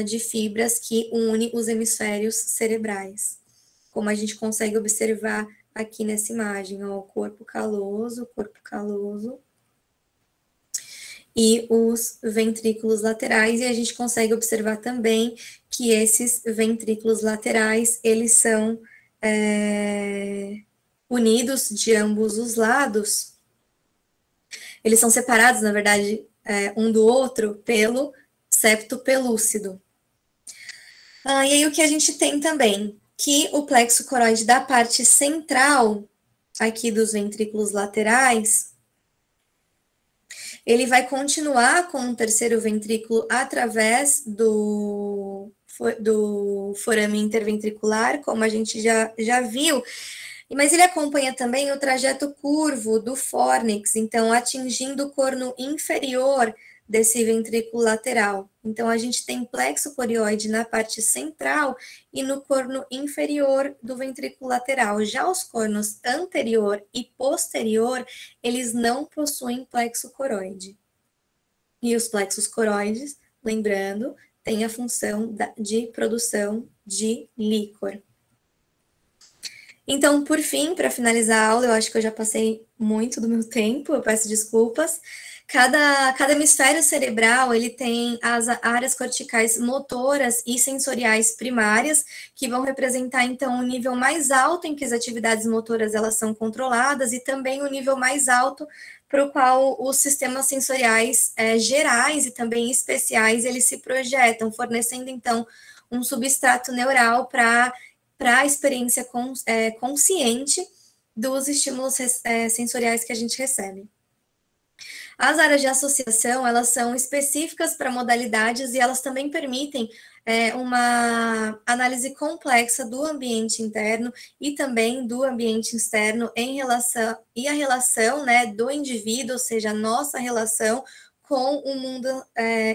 de fibras que une os hemisférios cerebrais. Como a gente consegue observar aqui nessa imagem, ó, o corpo caloso e os ventrículos laterais, e a gente consegue observar também que esses ventrículos laterais, eles são unidos de ambos os lados, eles são separados, na verdade, um do outro pelo septo pelúcido. E aí o que a gente tem também? Que o plexo coroide da parte central aqui dos ventrículos laterais, ele vai continuar com o terceiro ventrículo através do forame interventricular, como a gente já viu, mas ele acompanha também o trajeto curvo do fórnix, então atingindo o corno inferior desse ventrículo lateral. Então, a gente tem plexo corioide na parte central e no corno inferior do ventrículo lateral. Já os cornos anterior e posterior, eles não possuem plexo coroide. E os plexos coroides, lembrando, têm a função de produção de líquor. Então, por fim, para finalizar a aula, eu acho que eu já passei muito do meu tempo, eu peço desculpas. Cada hemisfério cerebral, ele tem as áreas corticais motoras e sensoriais primárias, que vão representar, então, o nível mais alto em que as atividades motoras elas são controladas e também o nível mais alto para o qual os sistemas sensoriais gerais e também especiais, eles se projetam, fornecendo, então, um substrato neural para a experiência consciente dos estímulos sensoriais que a gente recebe. As áreas de associação, elas são específicas para modalidades e elas também permitem uma análise complexa do ambiente interno e também do ambiente externo e a relação do indivíduo, ou seja, a nossa relação com o mundo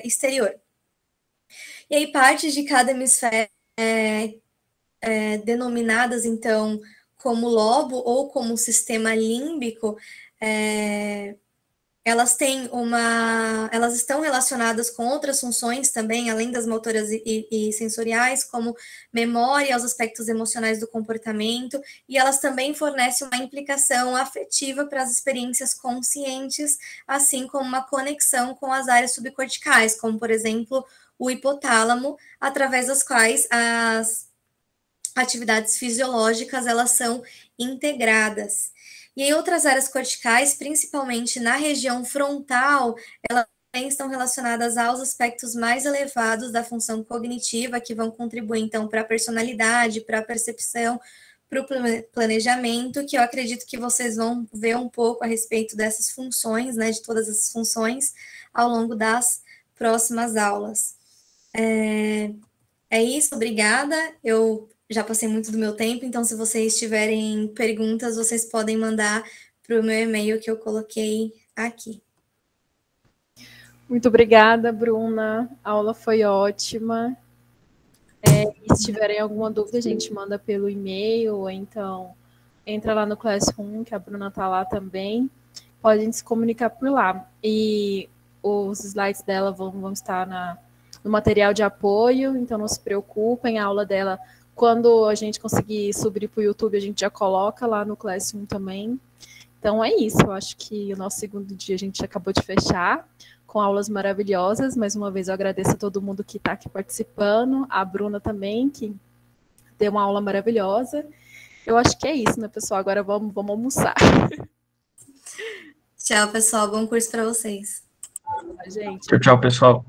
exterior. E aí, partes de cada hemisfério denominadas, então, como lobo ou como sistema límbico, elas estão relacionadas com outras funções também, além das motoras e sensoriais, como memória, os aspectos emocionais do comportamento, e elas também fornecem uma implicação afetiva para as experiências conscientes, assim como uma conexão com as áreas subcorticais, como, por exemplo, o hipotálamo, através das quais as atividades fisiológicas, elas são integradas. E em outras áreas corticais, principalmente na região frontal, elas também estão relacionadas aos aspectos mais elevados da função cognitiva, que vão contribuir, então, para a personalidade, para a percepção, para o planejamento, que eu acredito que vocês vão ver um pouco a respeito dessas funções, de todas as funções, ao longo das próximas aulas. É isso, obrigada. Eu já passei muito do meu tempo, então se vocês tiverem perguntas, vocês podem mandar para o meu e-mail que eu coloquei aqui. Muito obrigada, Bruna. A aula foi ótima. E se tiverem alguma dúvida, a gente manda pelo e-mail, ou então entra lá no Classroom, que a Bruna está lá também. Podem se comunicar por lá. E os slides dela vão estar no material de apoio, então não se preocupem. A aula dela, quando a gente conseguir subir para o YouTube, a gente já coloca lá no Classroom também. Então é isso, eu acho que o nosso segundo dia a gente acabou de fechar com aulas maravilhosas. Mais uma vez eu agradeço a todo mundo que está aqui participando, a Bruna também, que deu uma aula maravilhosa. Eu acho que é isso, né, pessoal? Agora vamos almoçar. Tchau, pessoal. Bom curso para vocês. Gente. Tchau, pessoal.